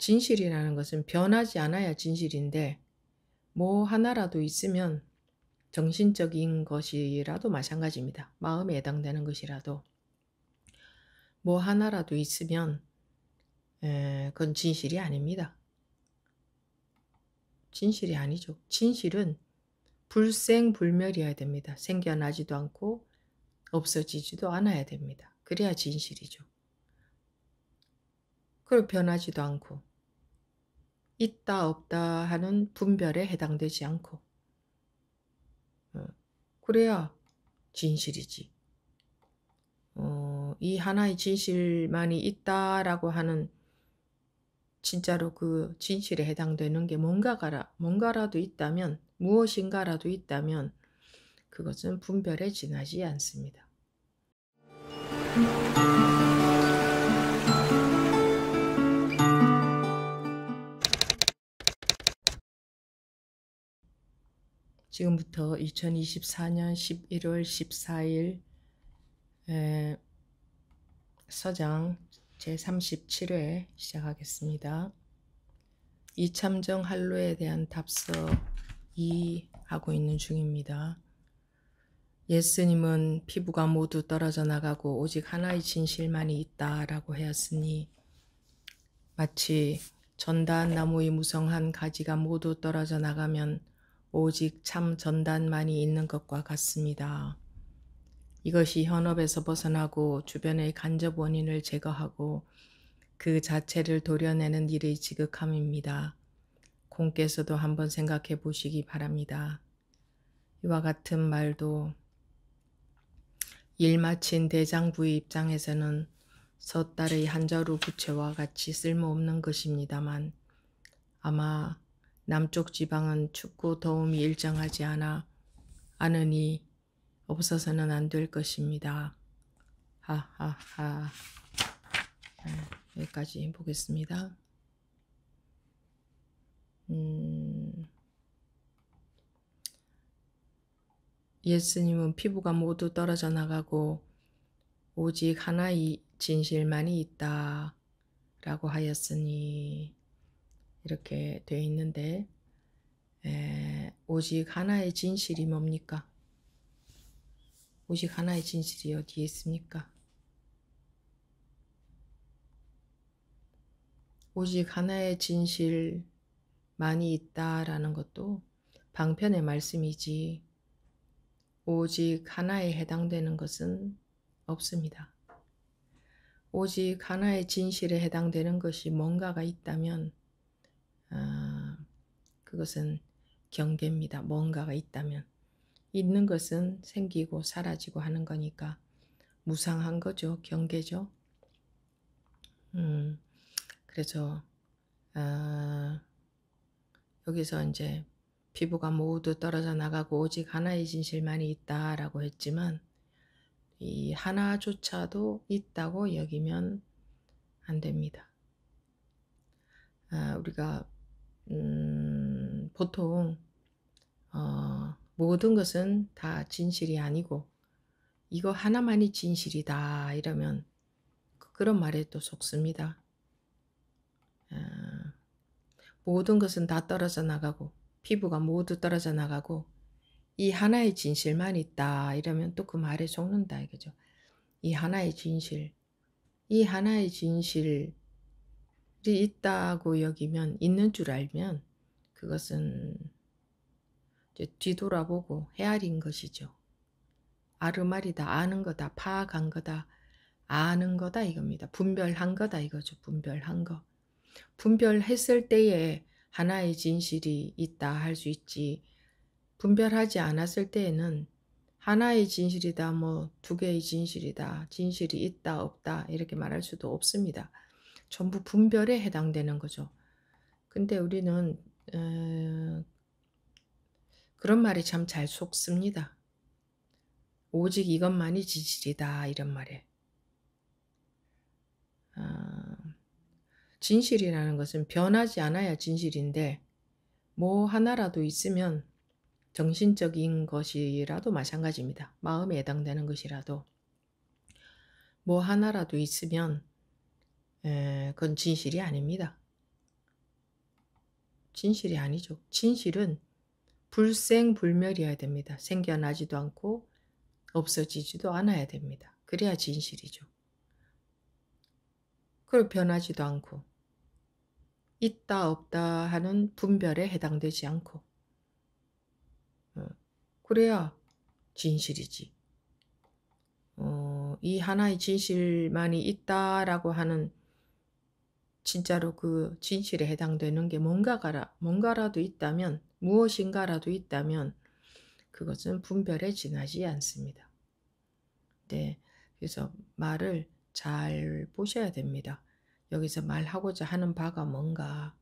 진실이라는 것은 변하지 않아야 진실인데 뭐 하나라도 있으면 정신적인 것이라도 마찬가지입니다. 마음에 해당되는 것이라도 뭐 하나라도 있으면 그건 진실이 아닙니다. 진실이 아니죠. 진실은 불생불멸이어야 됩니다. 생겨나지도 않고 없어지지도 않아야 됩니다. 그래야 진실이죠. 그걸 변하지도 않고 있다 없다 하는 분별에 해당되지 않고 그래야 진실이지. 이 하나의 진실만이 있다라고 하는 진짜로 그 진실에 해당되는 게 뭔가라도 있다면, 무엇인가라도 있다면 그것은 분별에 지나지 않습니다. 지금부터 2024년 11월 14일 서장 제37회 시작하겠습니다. 이참정 한로에 대한 답서 2 하고 있는 중입니다. 예수님은 피부가 모두 떨어져 나가고 오직 하나의 진실만이 있다라고 하였으니 마치 전단나무의 무성한 가지가 모두 떨어져 나가면 오직 참 전단만이 있는 것과 같습니다. 이것이 현업에서 벗어나고 주변의 간접 원인을 제거하고 그 자체를 도려내는 일의 지극함입니다. 공께서도 한번 생각해 보시기 바랍니다. 이와 같은 말도 일 마친 대장부의 입장에서는 섣달의 한자루 부채와 같이 쓸모없는 것입니다만 아마 남쪽 지방은 춥고 더움이 일정하지 않으니 없어서는 안 될 것입니다. 하하하. 여기까지 보겠습니다. 예수님은 피부가 모두 떨어져 나가고 오직 하나의 진실만이 있다 라고 하였으니 이렇게 되어 있는데 오직 하나의 진실이 뭡니까? 오직 하나의 진실이 어디에 있습니까? 오직 하나의 진실만이 있다라는 것도 방편의 말씀이지 오직 하나에 해당되는 것은 없습니다. 오직 하나의 진실에 해당되는 것이 뭔가가 있다면 그것은 경계입니다. 뭔가가 있다면. 있는 것은 생기고 사라지고 하는 거니까 무상한 거죠. 경계죠. 그래서 여기서 이제 피부가 모두 떨어져 나가고 오직 하나의 진실만이 있다라고 했지만 이 하나조차도 있다고 여기면 안 됩니다. 우리가 보통 모든 것은 다 진실이 아니고 이거 하나만이 진실이다 이러면 그런 말에 또 속습니다. 모든 것은 다 떨어져 나가고 피부가 모두 떨어져 나가고 이 하나의 진실만 있다 이러면 또 그 말에 속는다 이거죠. 이 하나의 진실, 이 하나의 진실이 있다고 여기면 있는 줄 알면 그것은 이제 뒤돌아보고 헤아린 것이죠. 아르마리다, 아는 거다, 파악한 거다, 아는 거다 이겁니다. 분별한 거다 이거죠. 분별한 거. 분별했을 때에 하나의 진실이 있다 할 수 있지 분별하지 않았을 때에는 하나의 진실이다 뭐 두 개의 진실이다 진실이 있다 없다 이렇게 말할 수도 없습니다. 전부 분별에 해당되는 거죠. 근데 우리는 그런 말이 참 잘 속습니다. 오직 이것만이 진실이다 이런 말에 진실이라는 것은 변하지 않아야 진실인데 뭐 하나라도 있으면 정신적인 것이라도 마찬가지입니다. 마음에 해당되는 것이라도 뭐 하나라도 있으면 그건 진실이 아닙니다. 진실이 아니죠. 진실은 불생불멸이어야 됩니다. 생겨나지도 않고 없어지지도 않아야 됩니다. 그래야 진실이죠. 그리고 변하지도 않고 있다 없다 하는 분별에 해당되지 않고 그래야 진실이지. 이 하나의 진실만이 있다라고 하는 진짜로 그 진실에 해당되는 게 뭔가라도 있다면 무엇인가라도 있다면 그것은 분별에 지나지 않습니다. 네. 그래서 말을 잘 보셔야 됩니다. 여기서 말하고자 하는 바가 뭔가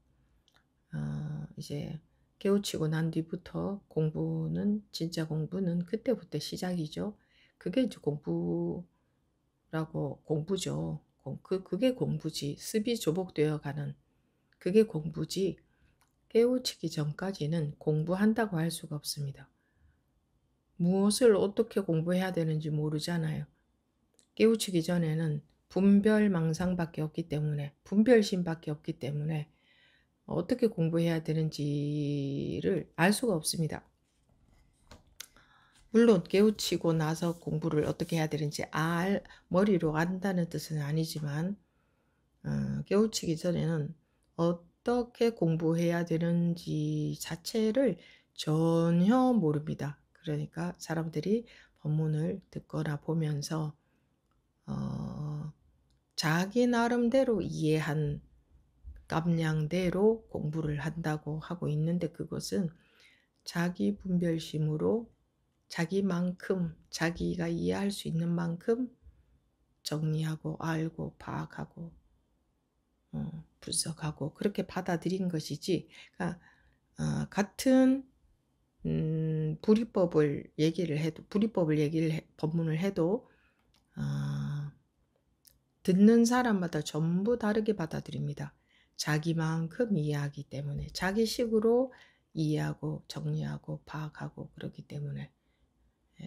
이제 깨우치고 난 뒤부터 공부는 진짜 공부는 그때부터 시작이죠. 그게 이제 공부죠. 그게 공부지. 습이 조복되어 가는 그게 공부지. 깨우치기 전까지는 공부한다고 할 수가 없습니다. 무엇을 어떻게 공부해야 되는지 모르잖아요. 깨우치기 전에는 분별망상밖에 없기 때문에 분별심밖에 없기 때문에 어떻게 공부해야 되는지를 알 수가 없습니다. 물론 깨우치고 나서 공부를 어떻게 해야 되는지 머리로 안다는 뜻은 아니지만 깨우치기 전에는 어떻게 공부해야 되는지 자체를 전혀 모릅니다. 그러니까 사람들이 법문을 듣거나 보면서 자기 나름대로 이해한 깜냥대로 공부를 한다고 하고 있는데 그것은 자기 분별심으로 자기만큼 자기가 이해할 수 있는 만큼 정리하고 알고 파악하고 분석하고 그렇게 받아들인 것이지 그러니까 같은 불이법을 얘기를 해도 법문을 해도 듣는 사람마다 전부 다르게 받아들입니다. 자기만큼 이해하기 때문에 자기식으로 이해하고 정리하고 파악하고 그렇기 때문에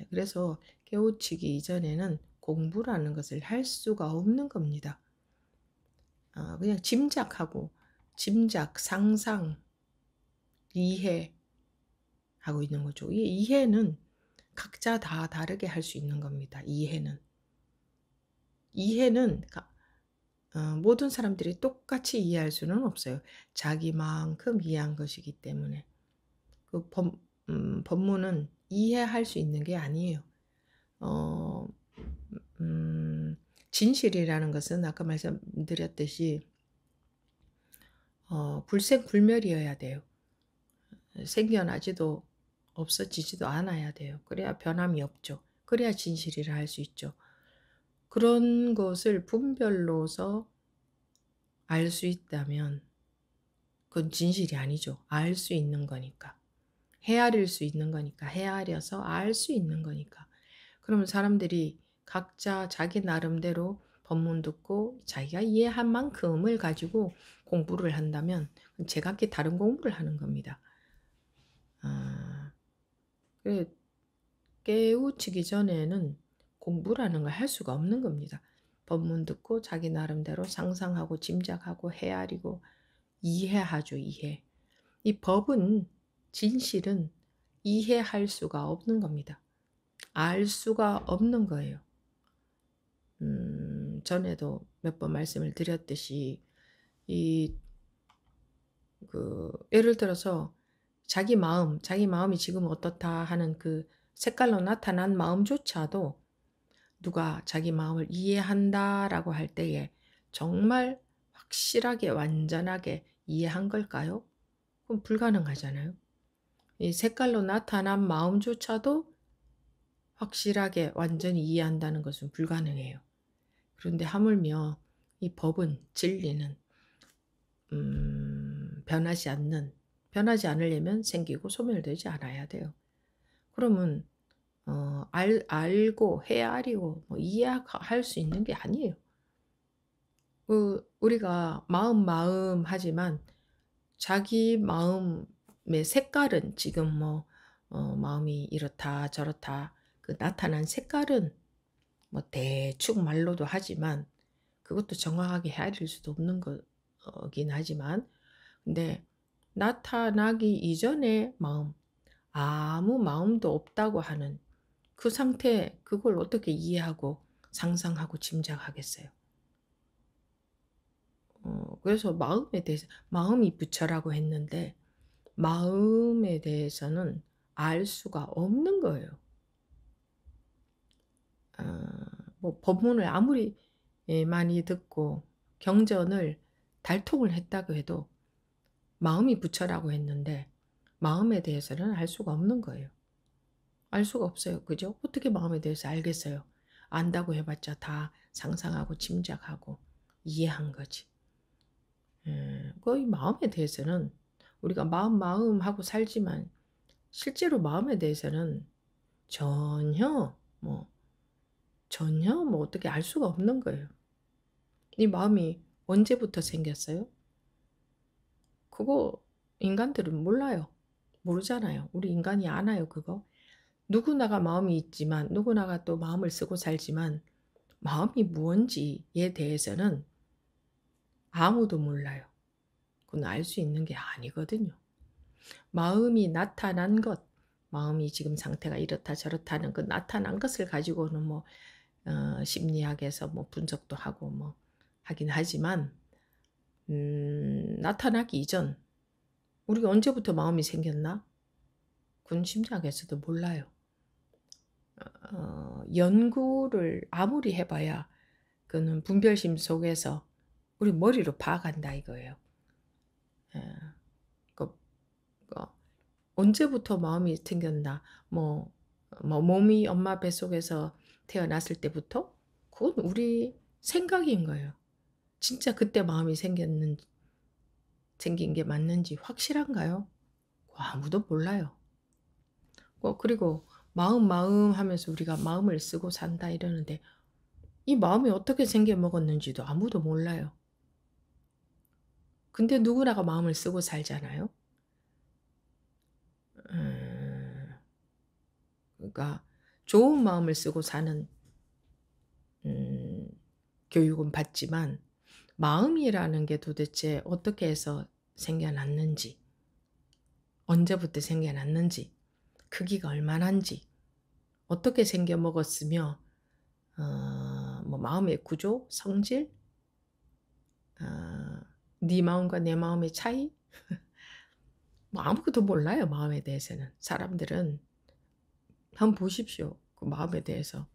그래서 깨우치기 이전에는 공부라는 것을 할 수가 없는 겁니다. 그냥 상상, 이해하고 있는 거죠. 이 이해는 각자 다 다르게 할 수 있는 겁니다. 이해는 모든 사람들이 똑같이 이해할 수는 없어요. 자기만큼 이해한 것이기 때문에 그 법문은 이해할 수 있는 게 아니에요. 진실이라는 것은 아까 말씀드렸듯이 불생불멸이어야 돼요. 생겨나지도 없어지지도 않아야 돼요. 그래야 변함이 없죠. 그래야 진실이라 할 수 있죠. 그런 것을 분별로서 알 수 있다면 그건 진실이 아니죠. 알 수 있는 거니까. 헤아릴 수 있는 거니까. 헤아려서 알 수 있는 거니까. 그러면 사람들이 각자 자기 나름대로 법문 듣고 자기가 이해한 만큼을 가지고 공부를 한다면 제각기 다른 공부를 하는 겁니다. 깨우치기 전에는 공부라는 걸 할 수가 없는 겁니다. 법문 듣고 자기 나름대로 상상하고 짐작하고 헤아리고 이해하죠. 이해. 이 법은 진실은 이해할 수가 없는 겁니다. 알 수가 없는 거예요. 전에도 몇 번 말씀을 드렸듯이 예를 들어서 자기 마음이 지금 어떻다 하는 그 색깔로 나타난 마음조차도 누가 자기 마음을 이해한다라고 할 때에 정말 확실하게 완전하게 이해한 걸까요? 그럼 불가능하잖아요. 이 색깔로 나타난 마음조차도 확실하게 완전히 이해한다는 것은 불가능해요. 그런데 하물며 이 법은 진리는 변하지 않으려면 생기고 소멸되지 않아야 돼요. 그러면 알고 헤아리고 이해할 수 있는 게 아니에요. 우리가 마음 하지만 자기 마음의 색깔은 지금 마음이 이렇다 저렇다 그 나타난 색깔은 대충 말로도 하지만 그것도 정확하게 헤아릴 수도 없는 거긴 하지만 근데 나타나기 이전의 마음, 아무 마음도 없다고 하는 그 상태, 그걸 어떻게 이해하고 상상하고 짐작하겠어요? 그래서 마음에 대해서 마음이 부처라고 했는데 마음에 대해서는 알 수가 없는 거예요. 뭐 법문을 아무리 많이 듣고 경전을 달통을 했다고 해도 마음이 부처라고 했는데 마음에 대해서는 알 수가 없는 거예요. 알 수가 없어요. 그죠? 어떻게 마음에 대해서 알겠어요? 안다고 해봤자 다 상상하고 짐작하고 이해한 거지. 이 마음에 대해서는 우리가 마음 하고 살지만 실제로 마음에 대해서는 전혀 뭐 어떻게 알 수가 없는 거예요. 이 마음이 언제부터 생겼어요? 그거 인간들은 몰라요. 모르잖아요. 우리 인간이 아나요, 그거? 누구나가 마음이 있지만 누구나가 또 마음을 쓰고 살지만 마음이 무언지에 대해서는 아무도 몰라요. 그건 알 수 있는 게 아니거든요. 마음이 나타난 것, 마음이 지금 상태가 이렇다 저렇다는 그 나타난 것을 가지고는 뭐 심리학에서 뭐 분석도 하고 뭐 하긴 하지만 나타나기 이전 우리가 언제부터 마음이 생겼나? 그건 심리학에서도 몰라요. 연구를 아무리 해봐야 그는 분별심 속에서 우리 머리로 파악한다 이거예요. 예, 그, 그 언제부터 마음이 생겼나? 뭐 몸이 엄마 뱃속에서 태어났을 때부터? 그건 우리 생각인 거예요. 진짜 그때 마음이 생긴 게 맞는지 확실한가요? 아무도 몰라요. 그리고 마음 하면서 우리가 마음을 쓰고 산다 이러는데 이 마음이 어떻게 생겨 먹었는지도 아무도 몰라요. 근데 누구나가 마음을 쓰고 살잖아요. 음, 그러니까 좋은 마음을 쓰고 사는 음, 교육은 받지만 마음이라는 게 도대체 어떻게 해서 생겨났는지, 언제부터 생겨났는지, 크기가 얼마나인지, 어떻게 생겨 먹었으며, 뭐 마음의 구조, 성질, 네 마음과 내 마음의 차이, 뭐 아무것도 몰라요. 마음에 대해서는 사람들은 한번 보십시오. 그 마음에 대해서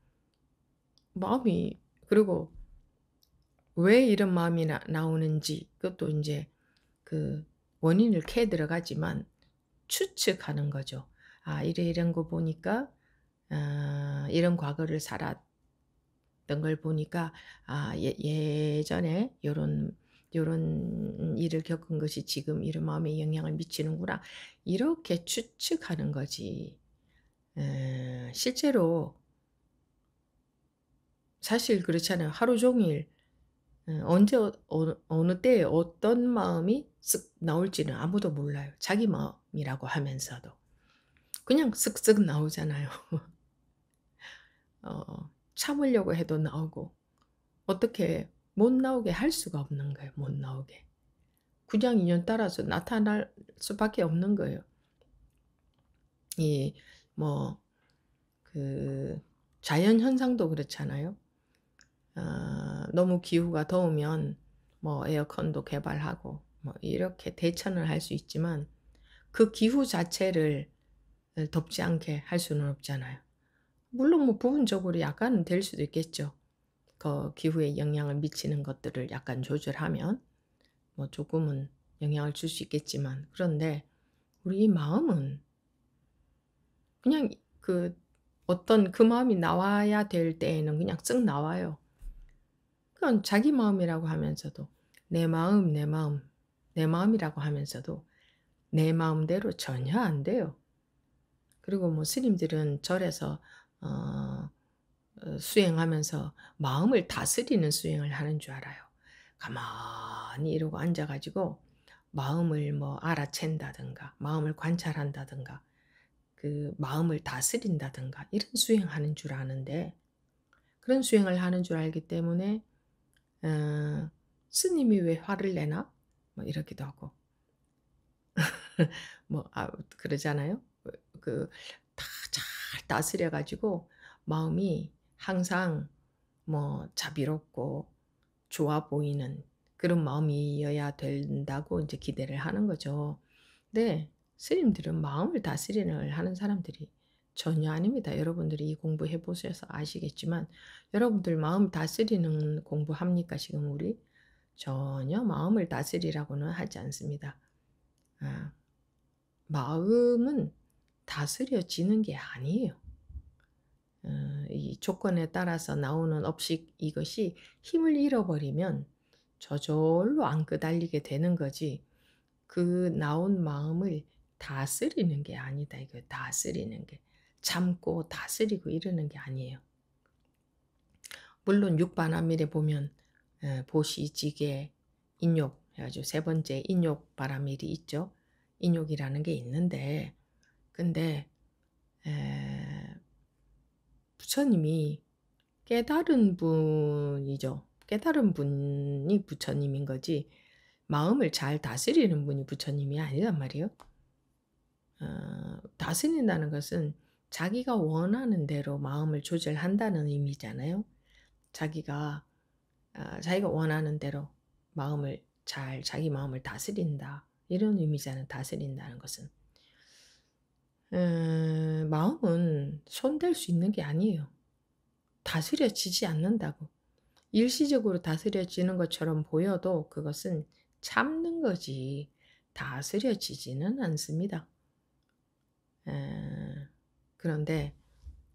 마음이 그리고 왜 이런 마음이 나오는지 그것도 이제 그 원인을 캐 들어가지만 추측하는 거죠. 아, 이런 거 보니까, 이런 과거를 살았던 걸 보니까, 아, 예전에 요런 일을 겪은 것이 지금 이런 마음에 영향을 미치는구나. 이렇게 추측하는 거지. 실제로 사실 그렇잖아요. 하루 종일 언제 어느 때에 어떤 마음이 쓱 나올지는 아무도 몰라요. 자기 마음이라고 하면서도. 그냥 쓱쓱 나오잖아요. 참으려고 해도 나오고 어떻게 못 나오게 할 수가 없는 거예요. 못 나오게. 그냥 인연 따라서 나타날 수밖에 없는 거예요. 이 뭐 그 자연 현상도 그렇잖아요. 너무 기후가 더우면 뭐 에어컨도 개발하고 뭐 이렇게 대처는 할 수 있지만 그 기후 자체를 덥지 않게 할 수는 없잖아요. 물론 뭐 부분적으로 약간은 될 수도 있겠죠. 그 기후에 영향을 미치는 것들을 약간 조절하면 뭐 조금은 영향을 줄 수 있겠지만 그런데 우리 마음은 그냥 그 어떤 그 마음이 나와야 될 때에는 그냥 쓱 나와요. 그건 자기 마음이라고 하면서도 내 마음이라고 하면서도 내 마음대로 전혀 안 돼요. 그리고 뭐 스님들은 절에서 어 수행하면서 마음을 다스리는 수행을 하는 줄 알아요. 가만히 이러고 앉아 가지고 마음을 뭐 알아챈다든가 마음을 관찰한다든가 그 마음을 다스린다든가 이런 수행하는 줄 아는데 그런 수행을 하는 줄 알기 때문에 어 '스님이 왜 화를 내나?' 뭐 이러기도 하고 뭐 그러잖아요. 그 다 잘 다스려 가지고 마음이 항상 뭐 자비롭고 좋아 보이는 그런 마음이어야 된다고 이제 기대를 하는 거죠. 네. 스님들은 마음을 다스리는 하는 사람들이 전혀 아닙니다. 여러분들이 이 공부해 보셔서 아시겠지만 여러분들 마음 다스리는 공부합니까 지금 우리? 전혀 마음을 다스리라고는 하지 않습니다. 아 마음은 다스려지는 게 아니에요. 이 조건에 따라서 나오는 업식 이것이 힘을 잃어버리면 저절로 안 끄달리게 되는 거지 그 나온 마음을 다스리는 게 아니다 이거 다스리는 게. 참고 다스리고 이러는 게 아니에요. 물론 육바라밀에 보면 보시, 지계, 인욕 해 가지고 세 번째 인욕바라밀이 있죠. 인욕이라는 게 있는데 근데 에 부처님이 깨달은 분이죠. 깨달은 분이 부처님인 거지 마음을 잘 다스리는 분이 부처님이 아니란 말이에요. 다스린다는 것은 자기가 원하는 대로 마음을 조절한다는 의미잖아요. 자기가 자기가 원하는 대로 마음을 잘 자기 마음을 다스린다. 이런 의미잖아요. 다스린다는 것은. 마음은 손댈 수 있는 게 아니에요. 다스려지지 않는다고. 일시적으로 다스려지는 것처럼 보여도 그것은 참는 거지 다스려지지는 않습니다. 에, 그런데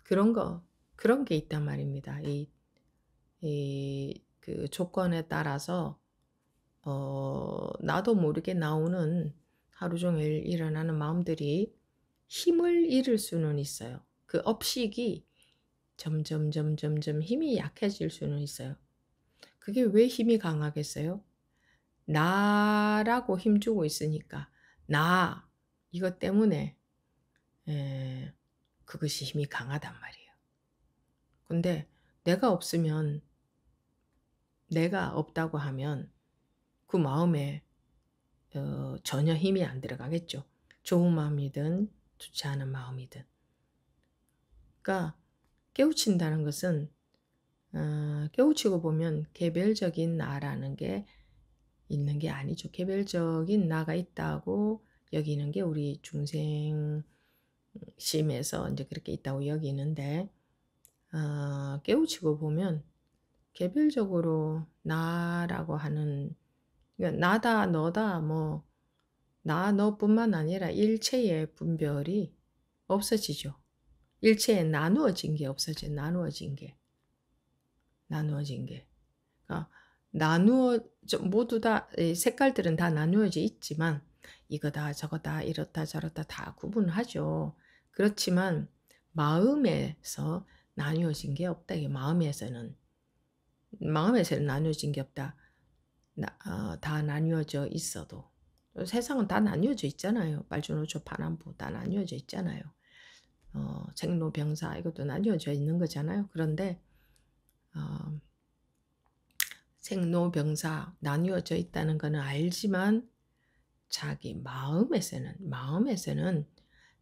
그런 게 있단 말입니다. 그 조건에 따라서 나도 모르게 나오는 하루 종일 일어나는 마음들이 힘을 잃을 수는 있어요. 그 업식이 점점 힘이 약해질 수는 있어요. 그게 왜 힘이 강하겠어요? 나라고 힘주고 있으니까 나 이것 때문에 에, 그것이 힘이 강하단 말이에요. 근데 내가 없으면 내가 없다고 하면 그 마음에 전혀 힘이 안 들어가겠죠. 좋은 마음이든 좋지 않은 마음이든. 그러니까 깨우친다는 것은 깨우치고 보면 개별적인 나라는 게 있는 게 아니죠. 개별적인 나가 있다고 여기는 게 우리 중생심에서 이제 그렇게 있다고 여기는데 깨우치고 보면 개별적으로 나라고 하는 그러니까 나다 너다 뭐 나 너뿐만 아니라 일체의 분별이 없어지죠. 일체에 나누어진 게 없어져. 나누어진 게. 나누어진 게. 그러니까 모두 다 색깔들은 다 나누어져 있지만 이거다 저거다 이렇다 저렇다 다 구분하죠. 그렇지만 마음에서 나누어진 게 없다. 이게 마음에서는 나누어진 게 없다. 다 나뉘어져 있어도 세상은 다 나뉘어져 있잖아요. 빨주노초 파남보 다 나뉘어져 있잖아요. 생로병사 이것도 나뉘어져 있는 거잖아요. 그런데 어, 생로병사 나뉘어져 있다는 거는 알지만 자기 마음에서는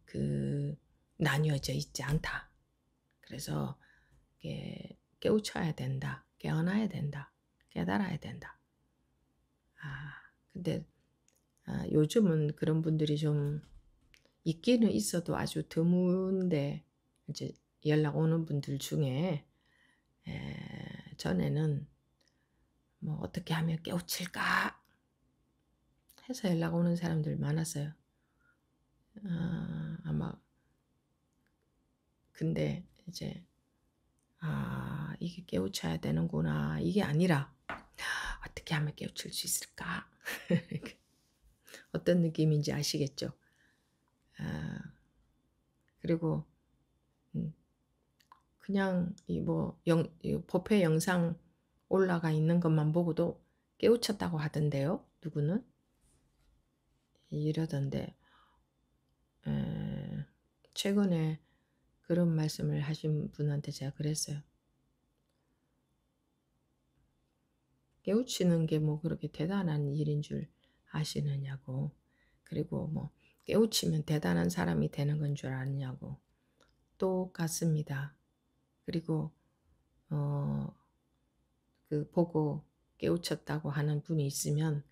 그 나뉘어져 있지 않다. 그래서 깨우쳐야 된다. 깨어나야 된다. 깨달아야 된다. 근데 요즘은 그런 분들이 좀 있기는 있어도 아주 드문데 이제 연락 오는 분들 중에 전에는 뭐 어떻게 하면 깨우칠까 해서 연락 오는 사람들 많았어요. 아마 근데 이제 이게 깨우쳐야 되는구나 이게 아니라 어떻게 하면 깨우칠 수 있을까 어떤 느낌인지 아시겠죠? 그리고 음, 그냥 이 법회 영상 올라가 있는 것만 보고도 깨우쳤다고 하던데요. 누구는 이러던데 최근에 그런 말씀을 하신 분한테 제가 그랬어요. 깨우치는 게 뭐 그렇게 대단한 일인 줄 아시느냐고. 그리고 뭐 깨우치면 대단한 사람이 되는 건 줄 아느냐고. 똑같습니다. 그리고 어 보고 깨우쳤다고 하는 분이 있으면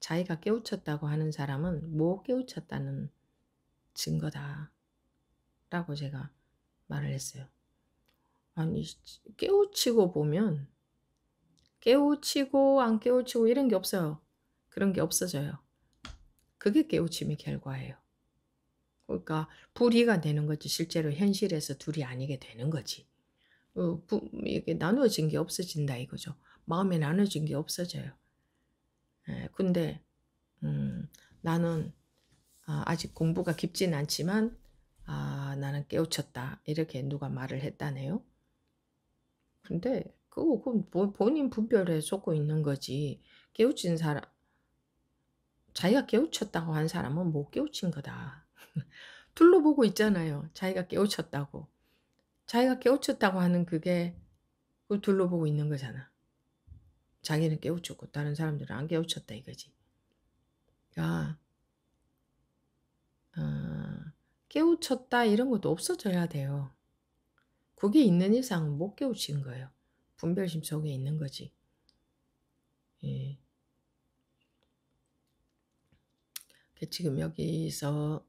자기가 깨우쳤다고 하는 사람은 못 깨우쳤다는 증거다라고 제가 말을 했어요. 아니 깨우치고 보면 깨우치고 안 깨우치고 이런 게 없어요. 그런 게 없어져요. 그게 깨우침의 결과예요. 그러니까 불이가 되는 거지 실제로 현실에서 둘이 아니게 되는 거지. 이게 나누어진 게 없어진다 이거죠. 마음에 나눠진 게 없어져요. 예, 근데 나는 아직 공부가 깊진 않지만 나는 깨우쳤다 이렇게 누가 말을 했다네요. 근데 그건 본인 분별에 속고 있는 거지. 깨우친 사람 자기가 깨우쳤다고 한 사람은 못 깨우친 거다. 둘러보고 있잖아요. 자기가 깨우쳤다고. 자기가 깨우쳤다고 하는 그게 그걸 둘러보고 있는 거잖아. 자기는 깨우쳤고 다른 사람들은 안 깨우쳤다 이거지. 그러니까 깨우쳤다 이런 것도 없어져야 돼요. 그게 있는 이상 못 깨우친 거예요. 분별심 속에 있는 거지. 예. 지금 여기서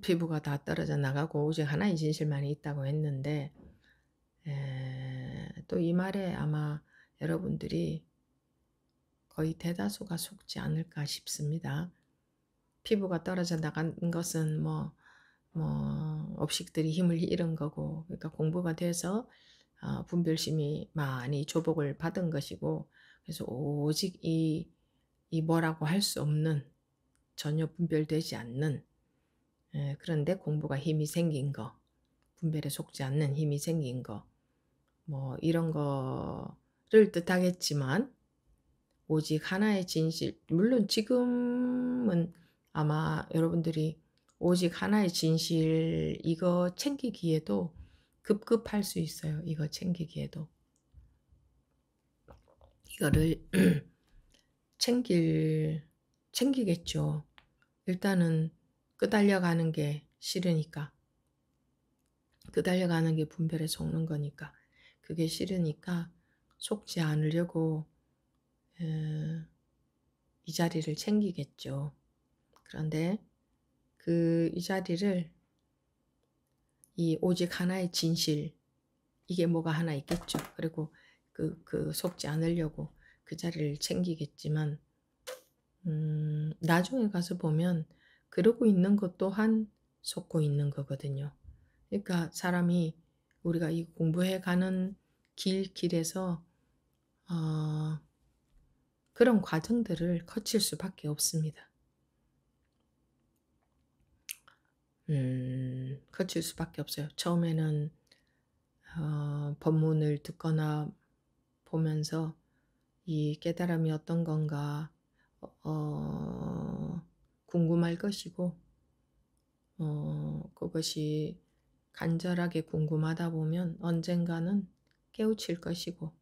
피부가 다 떨어져 나가고 오직 하나의 진실만이 있다고 했는데 또 이 말에 아마 여러분들이 거의 대다수가 속지 않을까 싶습니다. 피부가 떨어져 나간 것은 뭐 업식들이 힘을 잃은 거고 그러니까 공부가 돼서 분별심이 많이 조복을 받은 것이고 그래서 오직 이 뭐라고 할 수 없는 전혀 분별되지 않는 그런데 공부가 힘이 생긴 거 분별에 속지 않는 힘이 생긴 거 뭐 이런 거를 뜻하겠지만 오직 하나의 진실 물론 지금은 아마 여러분들이 오직 하나의 진실 이거 챙기기에도 급급할 수 있어요. 이거 챙기기에도. 이거를 챙기겠죠. 일단은 끄달려가는 게 싫으니까. 끄달려가는 게 분별에 속는 거니까. 그게 싫으니까 속지 않으려고 이 자리를 챙기겠죠. 그런데 이 자리를 이 오직 하나의 진실 이게 뭐가 하나 있겠죠. 그리고 속지 않으려고 그 자리를 챙기겠지만 나중에 가서 보면 그러고 있는 것 또한 속고 있는 거거든요. 그러니까 사람이 우리가 이 공부해 가는 길에서 그런 과정들을 거칠 수밖에 없습니다. 거칠 수밖에 없어요. 처음에는 법문을 듣거나 보면서 이 깨달음이 어떤 건가 궁금할 것이고 그것이 간절하게 궁금하다 보면 언젠가는 깨우칠 것이고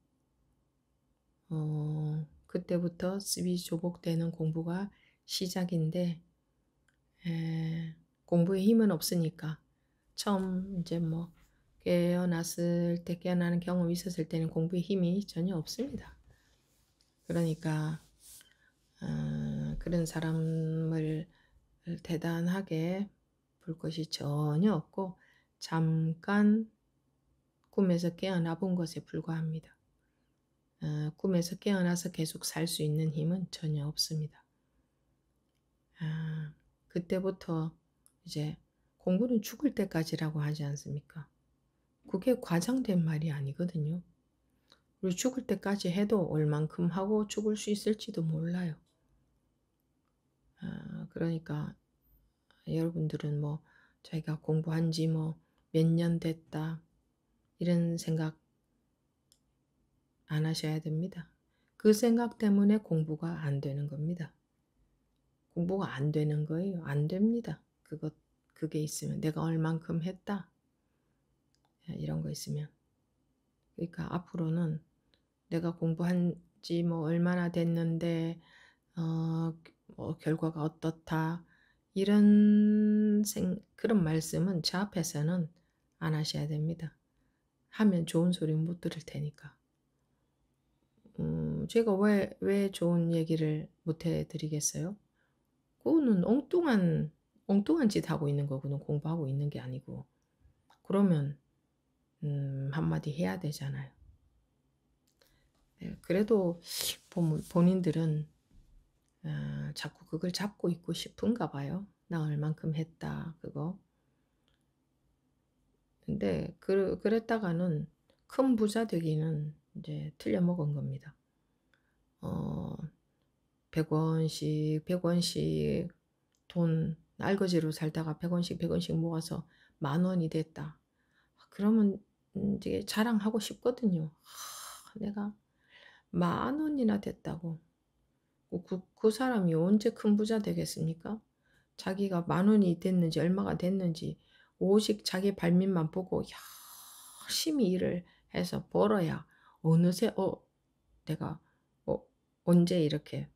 그때부터 습이 조복되는 공부가 시작인데 공부에 힘은 없으니까 처음 이제 뭐 깨어나는 경험이 있었을 때는 공부에 힘이 전혀 없습니다. 그러니까 그런 사람을 대단하게 볼 것이 전혀 없고 잠깐 꿈에서 깨어나 본 것에 불과합니다. 꿈에서 깨어나서 계속 살 수 있는 힘은 전혀 없습니다. 그때부터 이제 공부는 죽을 때까지라고 하지 않습니까? 그게 과장된 말이 아니거든요. 우리 죽을 때까지 해도 얼만큼 하고 죽을 수 있을지도 몰라요. 그러니까 여러분들은 뭐 자기가 공부한 지 뭐 몇 년 됐다 이런 생각 안 하셔야 됩니다. 그 생각 때문에 공부가 안 되는 겁니다. 공부가 안 되는 거예요. 안 됩니다. 그게 있으면 내가 얼만큼 했다 이런 거 있으면 그러니까 앞으로는 내가 공부한 지 뭐 얼마나 됐는데 뭐 결과가 어떻다 그런 말씀은 제 앞에서는 안 하셔야 됩니다. 하면 좋은 소리 못 들을 테니까. 제가 왜 좋은 얘기를 못해 드리겠어요? 그거는 엉뚱한 짓 하고 있는 거고는 공부하고 있는 게 아니고. 그러면 한마디 해야 되잖아요. 네, 그래도 본인들은 자꾸 그걸 잡고 있고 싶은가 봐요. 나 얼만큼 했다 그거. 근데 그랬다가는 큰 부자 되기는 이제 틀려먹은 겁니다. 어 100 원씩, 100 원씩 돈 알거지로 살다가 100 원씩, 100 원씩 모아서 10,000원이 됐다. 그러면 이제 자랑하고 싶거든요. 내가 10,000원이나 됐다고. 그 사람이 언제 큰 부자 되겠습니까? 자기가 10,000원이 됐는지 얼마가 됐는지 오직 자기 발밑만 보고 열심히 일을 해서 벌어야 어느새 내가 언제 이렇게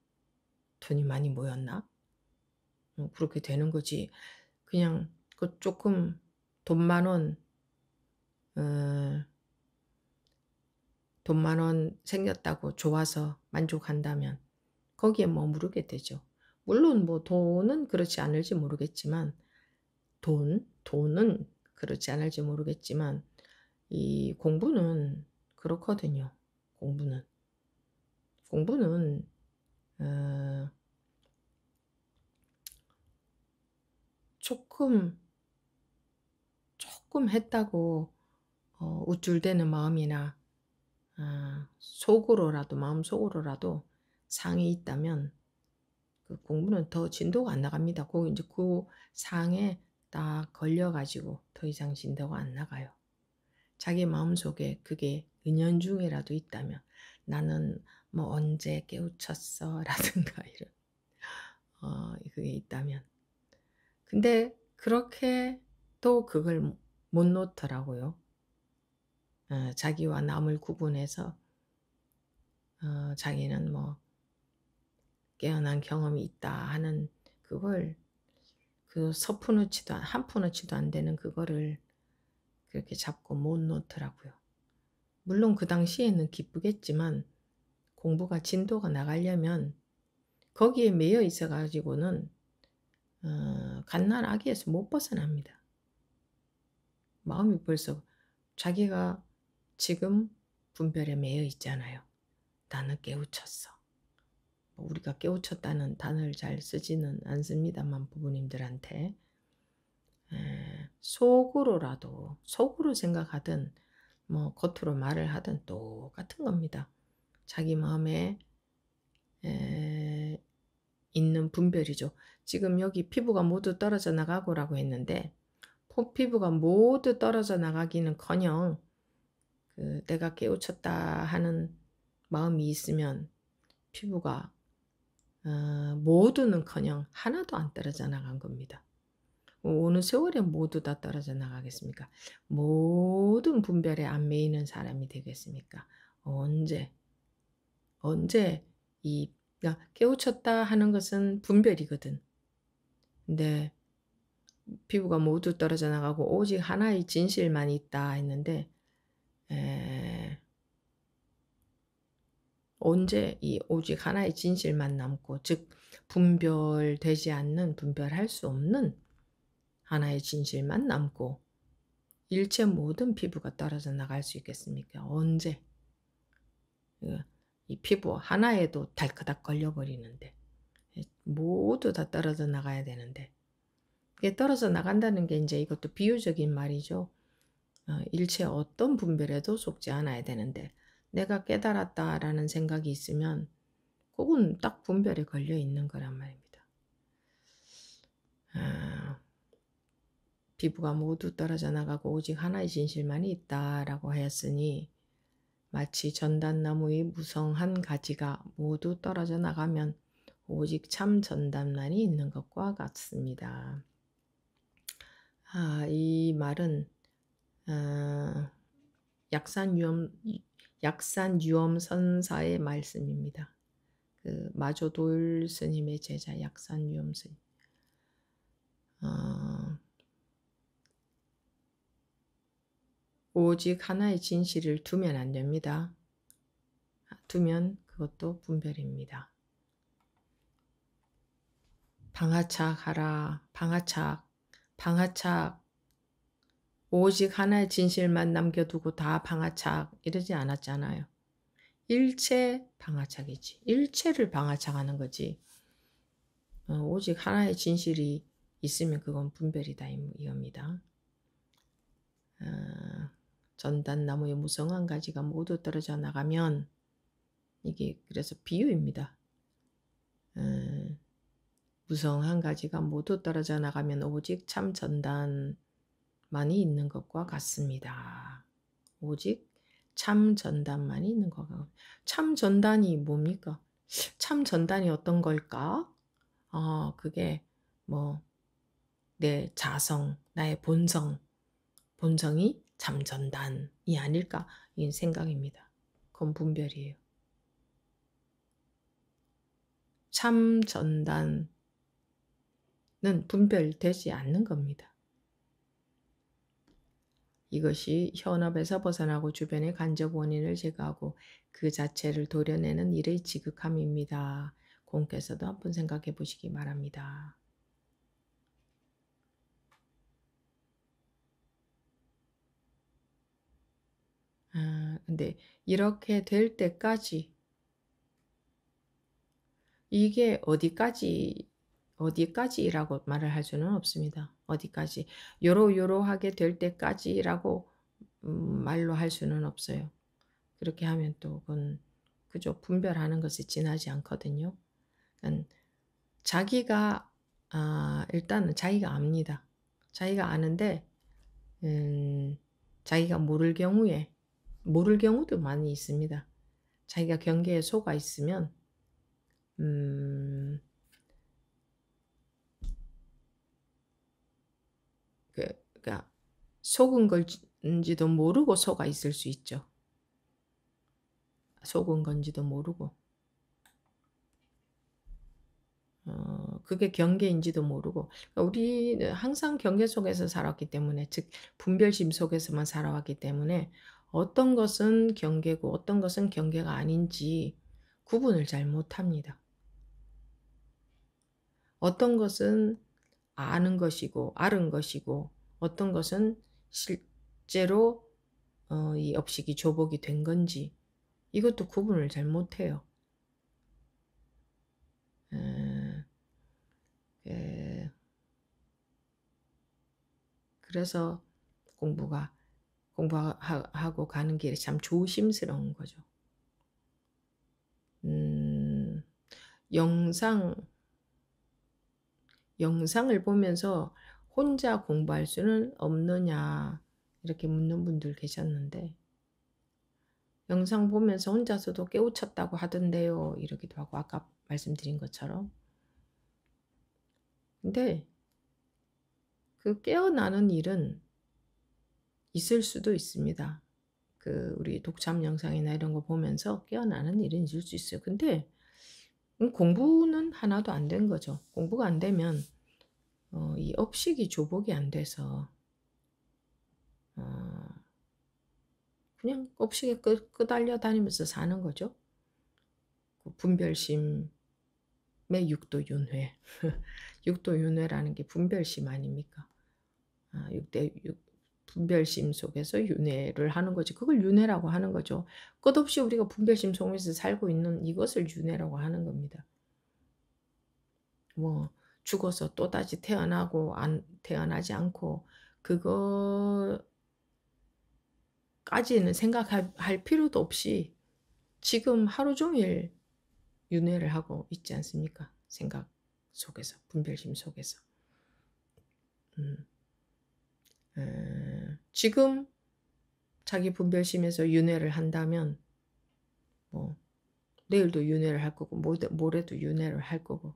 돈이 많이 모였나? 그렇게 되는 거지. 그냥 그 조금 돈 10,000원 어 돈 10,000원 생겼다고 좋아서 만족한다면 거기에 머무르게 되죠. 물론 뭐 돈은 그렇지 않을지 모르겠지만 돈은 그렇지 않을지 모르겠지만 이 공부는 그렇거든요. 공부는. 공부는 어 조금, 조금 했다고 우쭐대는 마음이나 속으로라도 마음속으로라도 상이 있다면 그 공부는 더 진도가 안 나갑니다. 그 이제 그 상에 딱 걸려 가지고 더 이상 진도가 안 나가요. 자기 마음속에 그게 은연중에라도 있다면 '나는 뭐 언제 깨우쳤어.' 라든가 이런 그게 있다면. 근데 그렇게 또 그걸 못 놓더라고요. 자기와 남을 구분해서 자기는 뭐 깨어난 경험이 있다 하는 그걸 그 서푼어치도 한 푼어치도 안 되는 그거를 그렇게 잡고 못 놓더라고요. 물론 그 당시에는 기쁘겠지만 공부가 진도가 나가려면 거기에 매여 있어 가지고는 갓난아기에서 못 벗어납니다. 마음이 벌써 자기가 지금 분별에 매여 있잖아요. '나는 깨우쳤어.' 뭐 우리가 깨우쳤다는 단어를 잘 쓰지는 않습니다만 부모님들한테. 속으로 생각하든 뭐 겉으로 말을 하든 똑같은 겁니다. 자기 마음에 에 있는 분별이죠. 지금 여기 "피부가 모두 떨어져 나가고."라고 했는데 피부가 모두 떨어져 나가기는커녕 내가 깨우쳤다 하는 마음이 있으면 피부가 모두는커녕 하나도 안 떨어져 나간 겁니다. 어느 세월에 모두 다 떨어져 나가겠습니까? 모든 분별에 안 매이는 사람이 되겠습니까? 언제, 언제 그러니까 깨우쳤다 하는 것은 분별이거든. 근데 피부가 모두 떨어져 나가고 오직 하나의 진실만 있다 했는데 에, 언제 이 오직 하나의 진실만 남고 즉 분별되지 않는 분별할 수 없는 하나의 진실만 남고 일체 모든 피부가 떨어져 나갈 수 있겠습니까? 언제? 이 피부 하나에도 달그닥 걸려버리는데 모두 다 떨어져 나가야 되는데 이게 떨어져 나간다는 게 이제 이것도 비유적인 말이죠. 일체 어떤 분별에도 속지 않아야 되는데 내가 깨달았다라는 생각이 있으면 그건 딱 분별에 걸려 있는 거란 말입니다. 아, 피부가 모두 떨어져 나가고 오직 하나의 진실만이 있다라고 하였으니 마치 전단나무의 무성한 가지가 모두 떨어져 나가면 오직 참 전단만이 있는 것과 같습니다. 이 말은 약산유엄 약산유엄선사의 말씀입니다. 그 마조돌 스님의 제자 약산유엄 스님. 어, 오직 하나의 진실을 두면 안 됩니다. 두면 그것도 분별입니다. 방아착 하라, 방아착, 방아착, 오직 하나의 진실만 남겨두고 다 방아착 이러지 않았잖아요. 일체 방아착이지. 일체를 방아착하는 거지. 오직 하나의 진실이 있으면 그건 분별이다 이겁니다. 전단나무의 무성한 가지가 모두 떨어져 나가면 이게 그래서 비유입니다. 무성한 가지가 모두 떨어져 나가면 오직 참 전단만이 있는 것과 같습니다. 오직 참 전단만이 있는 것 같고 참 전단이 뭡니까? 참 전단이 어떤 걸까? 그게 뭐 내 자성, 나의 본성이 참 전단이 아닐까 이 생각입니다. 그건 분별이에요. 참 전단은 분별되지 않는 겁니다. 이것이 현업에서 벗어나고 주변의 간접 원인을 제거하고 그 자체를 도려내는 일의 지극함입니다. 공께서도 한번 생각해 보시기 바랍니다. 근데 이렇게 될 때까지 이게 어디까지라고 말을 할 수는 없습니다. 어디까지 요러요러하게 될 때까지라고 말로 할 수는 없어요. 그렇게 하면 또 그건 그저 분별하는 것에 지나지 않거든요. 그러니까 자기가 일단은 자기가 압니다. 자기가 아는데 자기가 모를 경우도 많이 있습니다. 자기가 경계에 속아 있으면 그러니까 속은 건지도 모르고 속아 있을 수 있죠. 속은 건지도 모르고 그게 경계인지도 모르고 그러니까 우리는 항상 경계 속에서 살았기 때문에 즉 분별심 속에서만 살아왔기 때문에 어떤 것은 경계고 어떤 것은 경계가 아닌지 구분을 잘 못합니다. 어떤 것은 아는 것이고 앓은 것이고 어떤 것은 실제로 이 업식이 조복이 된 건지 이것도 구분을 잘 못해요. 그래서 공부하고 가는 길이 참 조심스러운 거죠. 영상을 보면서 혼자 공부할 수는 없느냐 이렇게 묻는 분들 계셨는데 영상 보면서 혼자서도 깨우쳤다고 하던데요 이러기도 하고 아까 말씀드린 것처럼 근데 그 깨어나는 일은 있을 수도 있습니다. 우리 독참 영상이나 이런 거 보면서 깨어나는 일은 있을 수 있어요. 근데 공부는 하나도 안 된 거죠. 공부가 안 되면 이 업식이 조복이 안 돼서 그냥 업식에 끄달려 다니면서 사는 거죠. 분별심의 육도윤회. 육도윤회라는 게 분별심 아닙니까? 분별심 속에서 윤회를 하는 거지. 그걸 윤회라고 하는 거죠. 끝없이 우리가 분별심 속에서 살고 있는 이것을 윤회라고 하는 겁니다. 뭐 죽어서 또다시 태어나지 않고 그거까지는 생각할 필요도 없이 지금 하루 종일 윤회를 하고 있지 않습니까? 생각 속에서, 분별심 속에서. 지금 자기 분별심에서 윤회를 한다면 뭐 내일도 윤회를 할 거고 모레도 윤회를 할 거고